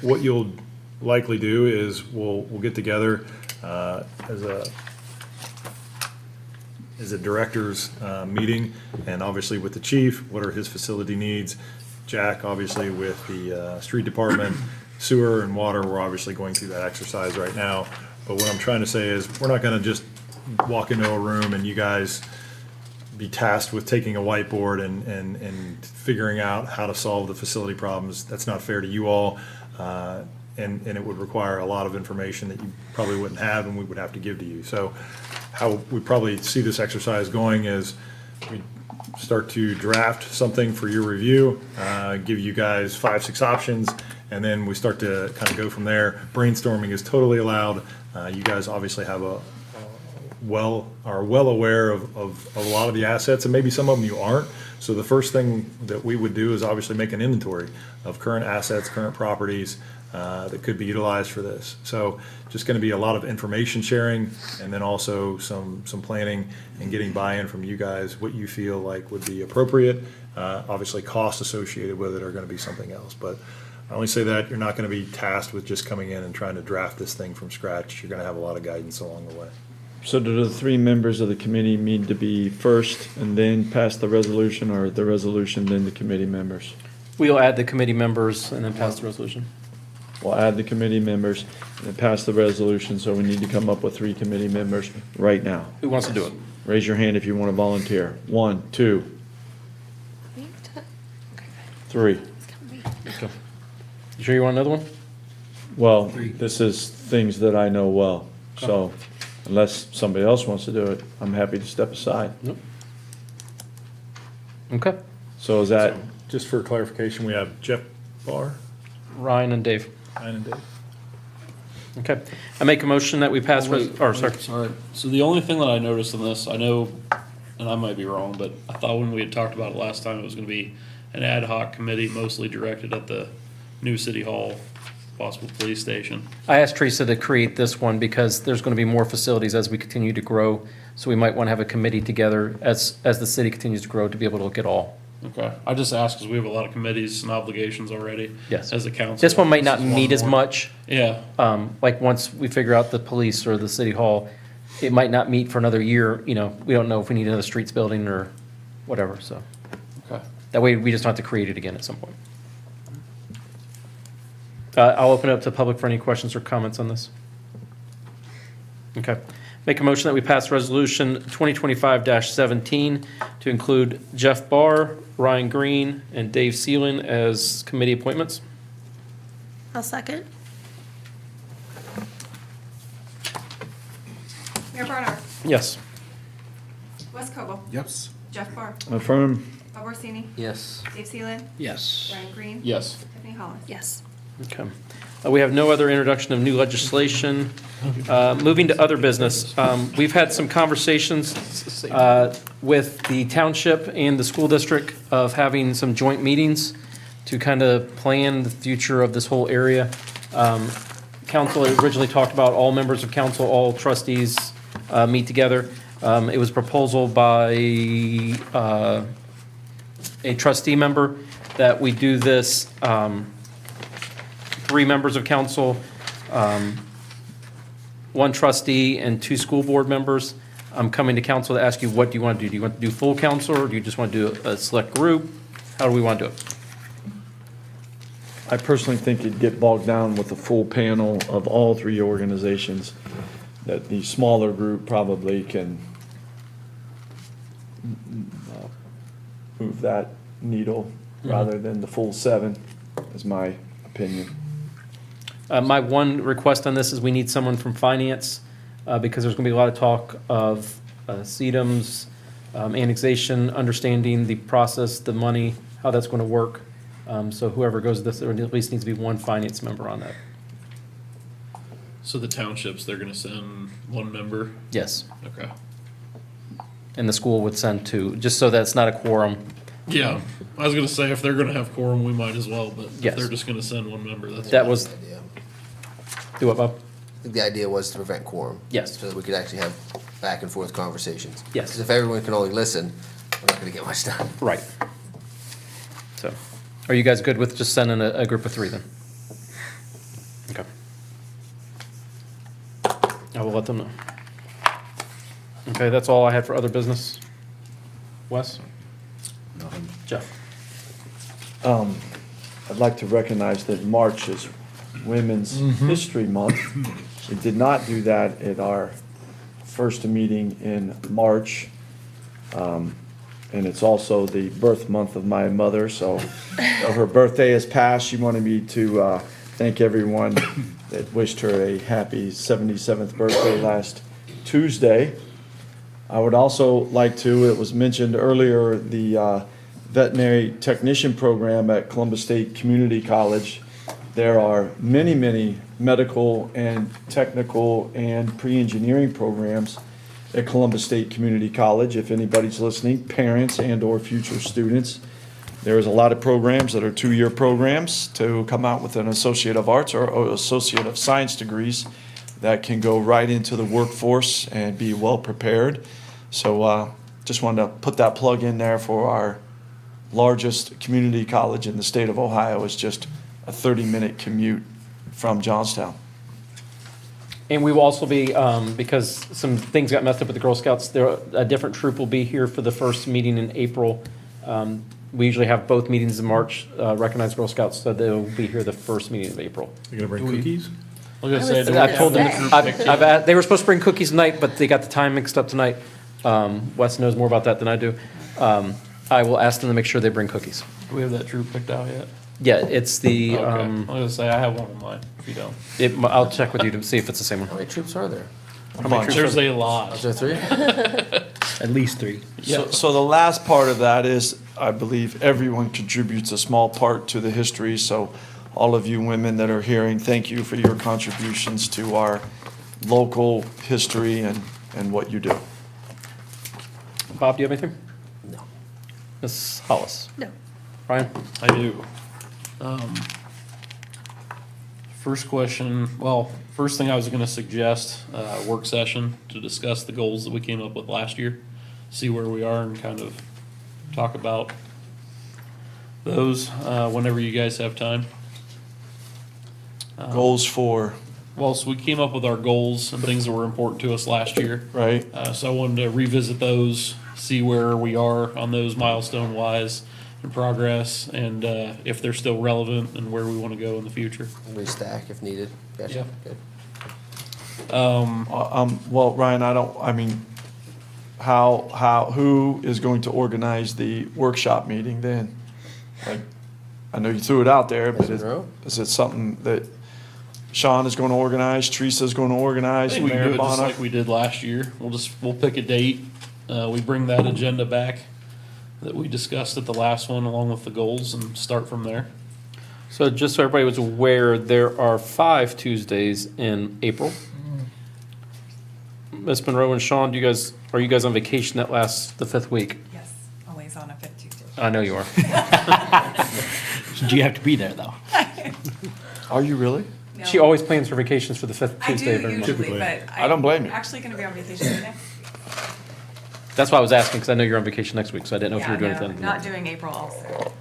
What you'll likely do is we'll get together as a directors meeting, and obviously with the chief, what are his facility needs? Jack, obviously with the street department, sewer and water, we're obviously going through that exercise right now. But what I'm trying to say is we're not going to just walk into a room and you guys be tasked with taking a whiteboard and figuring out how to solve the facility problems. That's not fair to you all, and it would require a lot of information that you probably wouldn't have and we would have to give to you. So how we probably see this exercise going is we start to draft something for your review, give you guys 5, 6 options, and then we start to kind of go from there. Brainstorming is totally allowed. You guys obviously have are well aware of a lot of the assets, and maybe some of them you aren't. So the first thing that we would do is obviously make an inventory of current assets, current properties that could be utilized for this. So just going to be a lot of information sharing, and then also some planning and getting buy-in from you guys, what you feel like would be appropriate. Obviously, costs associated with it are going to be something else. But I only say that you're not going to be tasked with just coming in and trying to draft this thing from scratch. You're going to have a lot of guidance along the way. So do the 3 members of the committee need to be first and then pass the resolution, or the resolution then the committee members? We'll add the committee members and then pass the resolution. We'll add the committee members and then pass the resolution, so we need to come up with 3 committee members right now. Who wants to do it? Raise your hand if you want to volunteer. 1, 2, 3. You sure you want another one? Well, this is things that I know well, so unless somebody else wants to do it, I'm happy to step aside. Nope. Okay. So is that, Just for clarification, we have Jeff Barr, Ryan and Dave. Ryan and Dave. Okay. I make a motion that we pass, sorry. Sorry. So the only thing that I noticed in this, I know, and I might be wrong, but I thought when we had talked about it last time, it was gonna be an ad hoc committee mostly directed at the new city hall, possible police station. I asked Teresa to create this one because there's going to be more facilities as we continue to grow. So we might want to have a committee together as the city continues to grow to be able to look at all. Okay. I just asked because we have a lot of committees and obligations already. Yes. As a council. This one might not This is one meet as more. much. Yeah. Like once we figure out the police or the city hall, it might not meet for another year. You know, we don't know if we need another streets building or whatever. So Okay. that way we just don't have to create it again at some point. I'll open it up to the public for any questions or comments on this. Okay. Make a motion that we pass resolution 2025-17 to include Jeff Barr, Ryan Green, and Dave Seelan as committee appointments. I'll second. Mayor Barnard, Yes. Wes Coble, Yes. Jeff Barr, affirm? Bob Orsini, Yes. Dave Seelan, Yes. Ryan Green. Yes. Tiffany Hollis. Yes. Okay. We have no other introduction of new legislation. Moving to other business, we've had some conversations with the township and the school district of having some joint meetings to kind of plan the future of this whole area. Council originally talked about all members of council, all trustees meet together. It was a proposal by a trustee member that we do this 3 members of council, 1 trustee, and 2 school board members. I'm coming to council to ask you, what do you want to do? Do you want to do full council, or do you just want to do a select group? How do we want to do it? I personally think it'd get bogged down with the full panel of all 3 organizations, that the smaller group probably can move that needle rather than the full 7, is my opinion. My one request on this is we need someone from finance, because there's going to be a lot of talk of sedums, annexation, understanding the process, the money, how that's going to work. So whoever goes this, there at least needs to be 1 finance member on that. So the townships, they're gonna send 1 member? Yes. Okay. And the school would send 2, just so that's not a quorum. Yeah, I was gonna say, if they're gonna have quorum, we might as well, but if Yes. they're just gonna send 1 member, that's. That was, Idea. do what, Bob? I think the idea was to prevent quorum. Yes. So that we could actually have back and forth conversations. Yes. Because if everyone can only listen, we're not gonna get much done. Right. So, are you guys good with just sending a group of 3 then? Okay. I will let them know. Okay, that's all I had for other business. Wes? Jeff? I'd like to recognize that March is Women's History Month. We did not do that at our first meeting in March. and it's also the birth month of my mother, so her birthday has passed. She wanted me to thank everyone that wished her a happy 77th birthday last Tuesday. I would also like to, it was mentioned earlier, the veterinary technician program at Columbus State Community College. There are many, many medical and technical and pre-engineering programs at Columbus State Community College. If anybody's listening, parents and/or future students, there is a lot of programs that are two-year programs to come out with an Associate of Arts or Associate of Science degrees that can go right into the workforce and be well prepared. So just wanted to put that plug in there for our largest community college in the state of Ohio. It's just a 30-minute commute from Johnstown. And we will also be, because some things got messed up with the Girl Scouts, a different troop will be here for the first meeting in April. We usually have both meetings in March, recognize Girl Scouts, so they'll be here the first meeting of April. You gonna bring cookies? I was gonna say, I told them, they were supposed to bring cookies tonight, but they got the time mixed up tonight. Wes knows more about that than I do. I will ask them to make sure they bring cookies. do we have that troop picked out yet? Yeah, it's the, Okay. I was gonna say, I have one in mind, if you don't. I'll check with you to see if it's the same How one. many troops are there? There's a lot. Is there 3? At least 3. So the last part of that is, I believe everyone contributes a small part to the history. So all of you women that are hearing, thank you for your contributions to our local history and what you do. Bob, do you have anything? No. Ms. Hollis? No. Ryan? I do. First question, first thing I was gonna suggest, work session to discuss the goals that we came up with last year, see where we are and kind of talk about those, whenever you guys have time. Goals for, Well, so we came up with our goals and things that were important to us last year. right? So I wanted to revisit those, see where we are on those milestone wise and progress, and if they're still relevant and where we want to go in the future. Restack if needed. Gotcha. Yeah. Good. Well, Ryan, who is going to organize the workshop meeting then? Like, I know you threw it out there, but Monroe? is it something that Sean is going to organize, Teresa's going to I organize, think we can Mayor do it just Bonner? like we did last year. We'll pick a date. We bring that agenda back that we discussed at the last one along with the goals and start from there. So just so everybody was aware, there are 5 Tuesdays in April. Ms. Monroe and Sean, are you guys on vacation that lasts the 5th week? Yes, always on a fifth Tuesday. I know you are. Do you have to be there, though? Are you really? She always plans her vacations for the 5th I do Tuesday of every month. usually, but I don't blame you. I'm actually gonna be on vacation next. That's why I was asking, because I know you're on vacation next week, so I didn't know if you Yeah, were doing no, anything. not doing April also.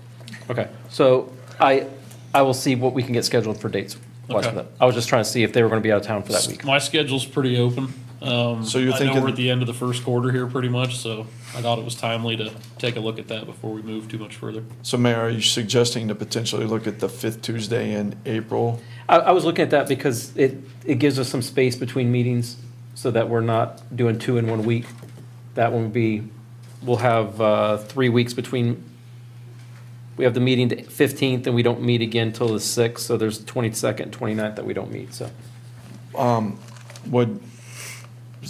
Okay, so I will see what we can get scheduled for dates. wise for Okay. that. I was just trying to see if they were going to be out of town for that week. My schedule's pretty open. So you're I know thinking- we're at the end of the first quarter here pretty much, so I thought it was timely to take a look at that before we move too much further. So Mayor, are you suggesting to potentially look at the 5th Tuesday in April? I was looking at that because it gives us some space between meetings so that we're not doing 2 in 1 week. That one would be, we'll have 3 weeks between, we have the meeting the 15th and we don't meet again till the 6th, so there's the 22nd and 29th that we don't meet, so. Would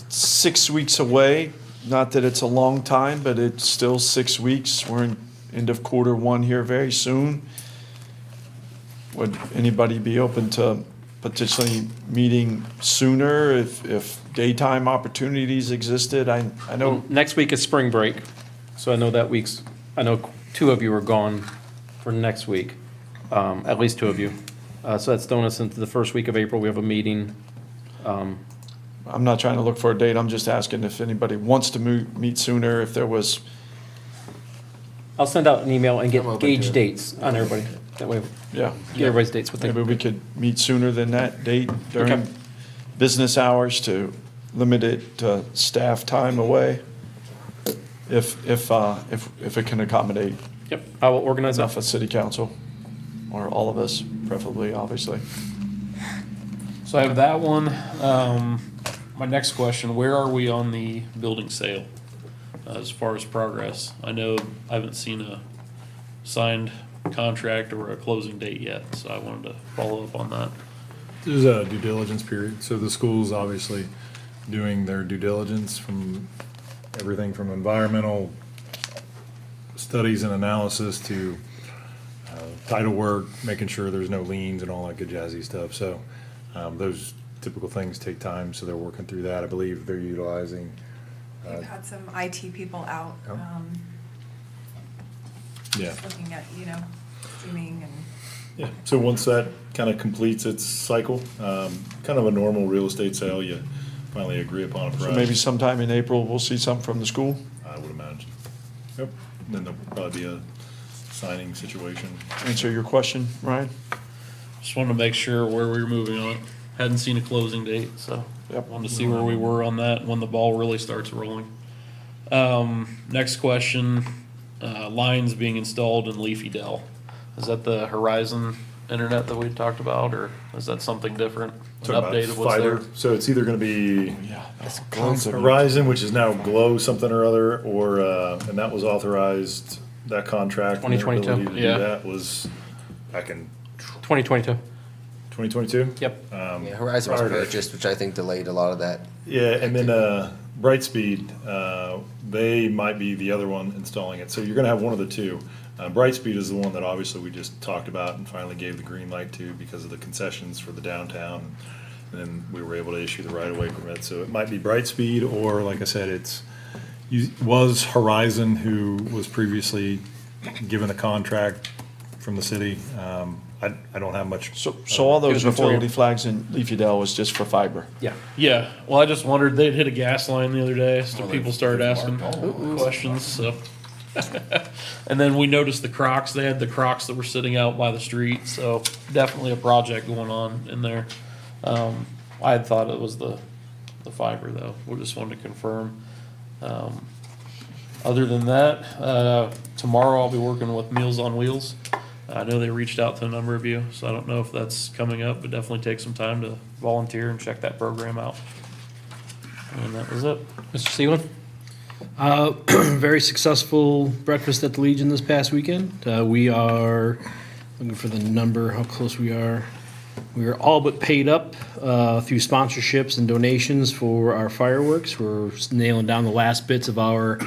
6 weeks away, not that it's a long time, but it's still 6 weeks. We're in end of quarter one here very soon. Would anybody be open to potentially meeting sooner if daytime opportunities existed? I know, Next week is spring break, so I know that week's, I know 2 of you are gone for next week, at least 2 of you. So that's throwing us into the first week of April. We have a meeting. I'm not trying to look for a date. I'm just asking if anybody wants to meet sooner, if there was, I'll send out an email and get I'm open to gauge it. dates on everybody. That way, yeah. get everybody's dates with Maybe them. we could meet sooner than that date Okay. during business hours to limit it to staff time away. If it can accommodate Yep, I will organize enough that. of city council, or all of us preferably, obviously. So I have that one. My next question, where are we on the building sale? as far as progress. I know I haven't seen a signed contract or a closing date yet, so I wanted to follow up on that. There's a due diligence period, so the school's obviously doing their due diligence from everything from environmental studies and analysis to title work, making sure there's no liens and all that good jazzy stuff. So those typical things take time, so they're working through that. I believe they're utilizing. We've had some IT people out, Oh. Yeah. just looking at, streaming and. Yeah, so once that kind of completes its cycle, kind of a normal real estate sale, you finally agree upon a price. So maybe sometime in April, we'll see something from the school? I would imagine. Yep, then there'll probably be a signing situation. Answer your question, Ryan? Just wanted to make sure where we were moving on it. Hadn't seen a closing date, so Yep. wanted to see where we were on that, when the ball really starts rolling. Next question, lines being installed in Leafy Dell. Is that the Horizon internet that we talked about, or is that something different? An Talking about update of what's there? fiber. So it's either gonna be Yeah. that's clones of- Horizon, which is now Glow something or other, or, and that was authorized, that contract. and their 2022, ability to do yeah. That was back in 2022. 2022? Yep. Yeah, Horizon was prior to- purchased, which I think delayed a lot of that. Yeah, and then Brightspeed, they might be the other one installing it. So you're gonna have one of the two. Brightspeed is the one that obviously we just talked about and finally gave the green light to because of the concessions for the downtown. And then we were able to issue the right-of-way permit. So it might be Brightspeed, or like I said, was Horizon, who was previously given a contract from the city. I don't have much. So all those It was before- utility flags in Leafy Dell was just for fiber? Yeah. Yeah, well, I just wondered, they'd hit a gas line the other day, so people started asking questions, so. And then we noticed the Crocs, they had the Crocs that were sitting out by the street, so definitely a project going on in there. I had thought it was the fiber though, we just wanted to confirm. Other than that, tomorrow I'll be working with Meals on Wheels. I know they reached out to a number of you, so I don't know if that's coming up, but definitely take some time to volunteer and check that program out. And that was it. Mr. Seelan? Very successful breakfast at the Legion this past weekend. We are, looking for the number, how close we are. We are all but paid up through sponsorships and donations for our fireworks. We're nailing down the last bits of our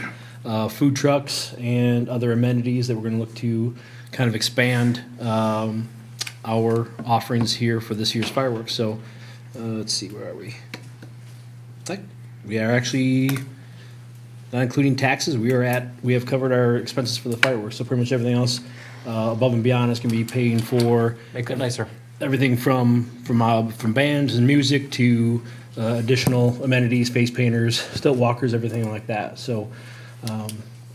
food trucks and other amenities that we're going to look to kind of expand our offerings here for this year's fireworks. So let's see, where are we? We are actually, not including taxes, we have covered our expenses for the fireworks. So pretty much everything else above and beyond is going to be paying for Make it nicer. everything from bands and music to additional amenities, face painters, stilt walkers, everything like that. So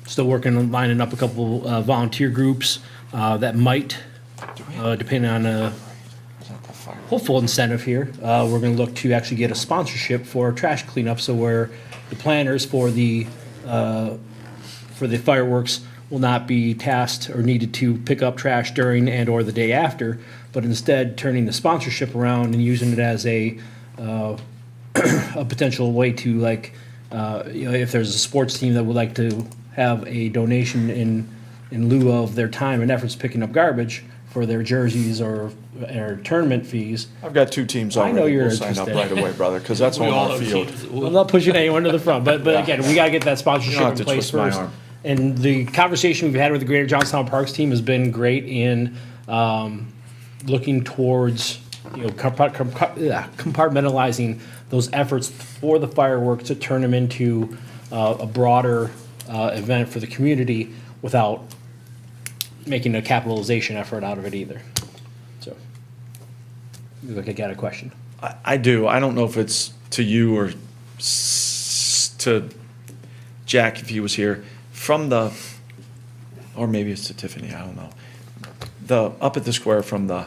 still working on lining up a couple volunteer groups that might, depending on a hopeful incentive here, we're going to look to actually get a sponsorship for trash cleanup. So where the planners for the fireworks will not be tasked or needed to pick up trash during and or the day after, but instead turning the sponsorship around and using it as a potential way to, like, if there's a sports team that would like to have a donation in lieu of their time and efforts picking up garbage for their jerseys or tournament fees. I've got two teams I know already. you're We'll sign up interested. right away, brother, because that's We on all our have field. teams that I'm will- not pushing anyone to the front, but again, we gotta get that You sponsorship don't in have to place twist my first. arm. And the conversation we've had with the Greater Johnstown Parks team has been great in looking towards, compartmentalizing those efforts for the fireworks to turn them into a broader event for the community without making a capitalization effort out of it either. So, you look, I got a question. I do. I don't know if it's to you or to Jack if he was here. From the, or maybe it's to Tiffany, I don't know. Up at the square from the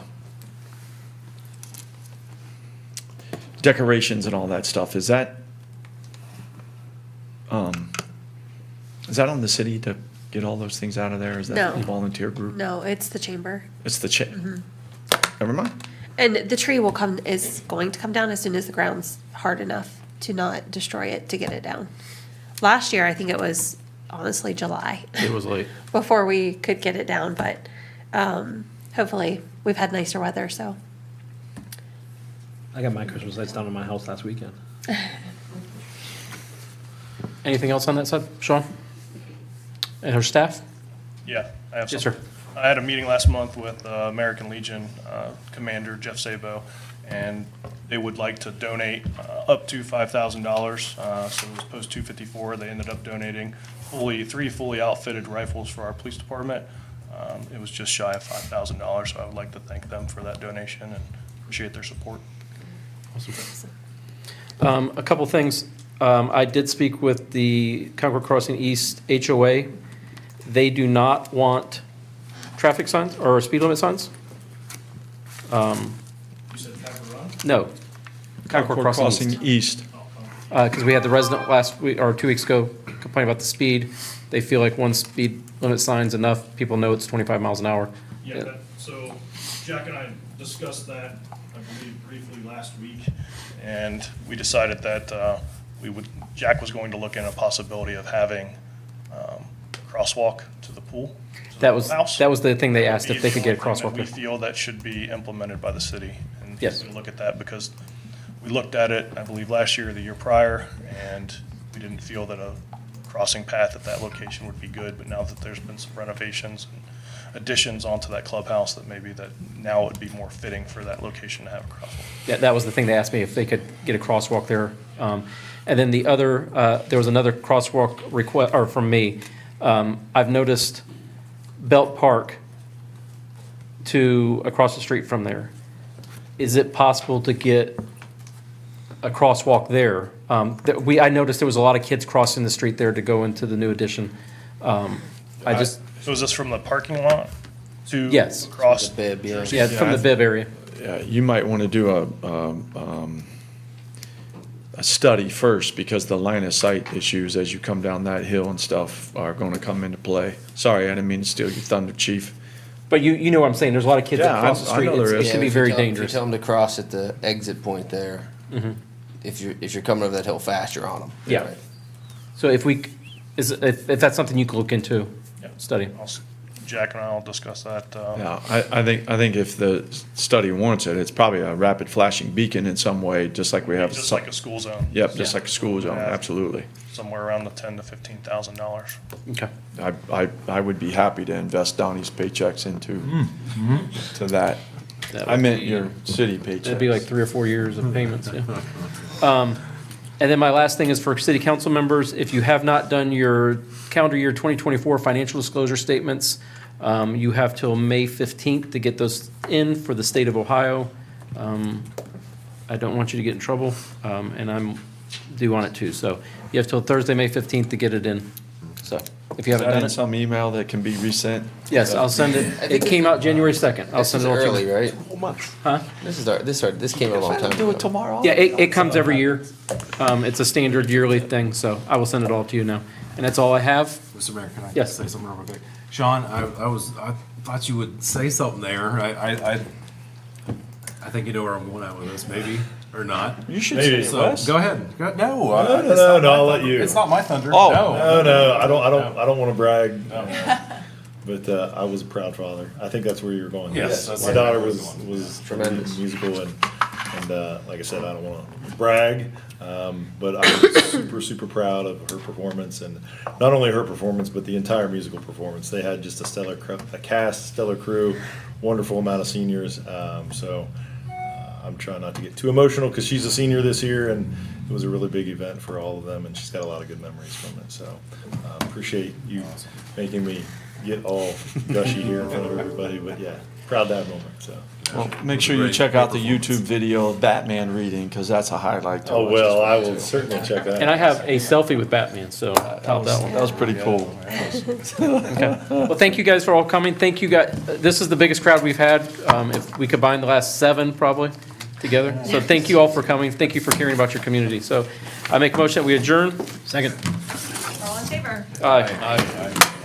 decorations and all that stuff, is that on the city to get all those things out of there? Is that No. a volunteer group? No, it's the chamber. It's the Never mind. And the tree is going to come down as soon as the ground's hard enough to not destroy it, to get it down. Last year, I think it was honestly July It was late. before we could get it down, but hopefully we've had nicer weather, so. I got my Christmas lights down in my house last weekend. Anything else on that side, Sean? And her staff? Yeah, I have Yes, some. sir. I had a meeting last month with American Legion Commander Jeff Sabo, and they would like to donate up to $5,000. So it was post 254. They ended up donating three fully outfitted rifles for our police department. It was just shy of $5,000, so I would like to thank them for that donation and appreciate their support. A couple things. I did speak with the Concord Crossing East HOA. They do not want traffic signs or speed limit signs. You said Pepper Run? No. Concord Crossing East. East. Because we had the resident last week, or 2 weeks ago, complain about the speed. They feel like one speed limit sign's enough. People know it's 25 miles an hour. Yeah, so Jack and I discussed that, I believe, briefly last week, and we decided that Jack was going to look into a possibility of having a crosswalk to the pool. to the That was house. the thing they asked, Be if they could get a the only thing crosswalk that there. We feel that should be implemented by the city. And Yes. we look at that because we looked at it, I believe, last year or the year prior, and we didn't feel that a crossing path at that location would be good, but now that there's been some renovations and additions onto that clubhouse, that maybe that now it would be more fitting for that location to have a crosswalk. Yeah, that was the thing they asked me, if they could get a crosswalk there. And then the other, there was another crosswalk request, or from me. I've noticed Belt Park to across the street from there. Is it possible to get a crosswalk there? I noticed there was a lot of kids crossing the street there to go into the new addition. So is this from the parking lot to? Yes. Across? The bib, yeah. Yeah, from the Bib area. Yeah, you might want to do a study first, because the line of sight issues as you come down that hill and stuff are going to come into play. Sorry, I didn't mean to steal your thunder, chief. But you know what I'm saying, there's a lot of kids that Yeah, cross the I street. know there It is. can be if you very tell- If dangerous. you tell them to cross at the exit point there, if you're coming over that hill fast, you're on them. Yeah. So if if that's something you could look into, Yeah. study. Jack and I will discuss that. Yeah, I think if the study warrants it, it's probably a rapid flashing beacon in some way, just like we have. Just like a school zone. Yep, just like a school zone, Yeah. absolutely. Somewhere around the $10,000 to $15,000. Okay. I would be happy to invest Donnie's paychecks into to that. I meant your city paychecks. It'd be like 3 or 4 years of payments, yeah. And then my last thing is for city council members, if you have not done your calendar year 2024 financial disclosure statements, you have till May 15th to get those in for the state of Ohio. I don't want you to get in trouble, and I'm due on it too. So you have till Thursday, May 15th to get it in. So if you Is haven't that done in it, some email that can be resent? yes, I'll send it. It came out January 2nd. I'll This send is it all to you. early, right? Huh? This came a long time ago. tomorrow? Yeah, it comes every year. It's a standard yearly thing, so I will send it all to you now. And that's all I have. Mr. Mayor, can I Yes. say something real quick? Sean, I thought you would say something there. I think you know where I'm going at with this, maybe, or not. You should Maybe. say it, So, Wes. go ahead. No, No, I'll let you. It's not my thunder. Oh, No. no, I don't want to brag. But I was a proud father. I think that's where you were going. Yes, that's My where daughter I was was Tremendous. musical and like I said, I don't want to brag, but I'm super proud of her performance, and not only her performance, but the entire musical performance. They had just a stellar cast, stellar crew, wonderful amount of seniors. So I'm trying not to get too emotional because she's a senior this year, and it was a really big event for all of them, and she's got a lot of good memories from it. So appreciate you making me get all gushy here in front of everybody, but yeah, proud to have moment, so. Well, make sure you check out the YouTube video of Batman reading, because that's a highlight to Oh, watch. well, I will certainly check that out. And I have a selfie with Batman, so top that one. That was pretty cool. Okay. Well, thank you guys for all coming. Thank you guys. This is the biggest crowd we've had. If we combine the last 7 probably together. So thank you all for coming. Thank you for caring about your community. So I make a motion that we adjourn. Second. All in favor? Aye.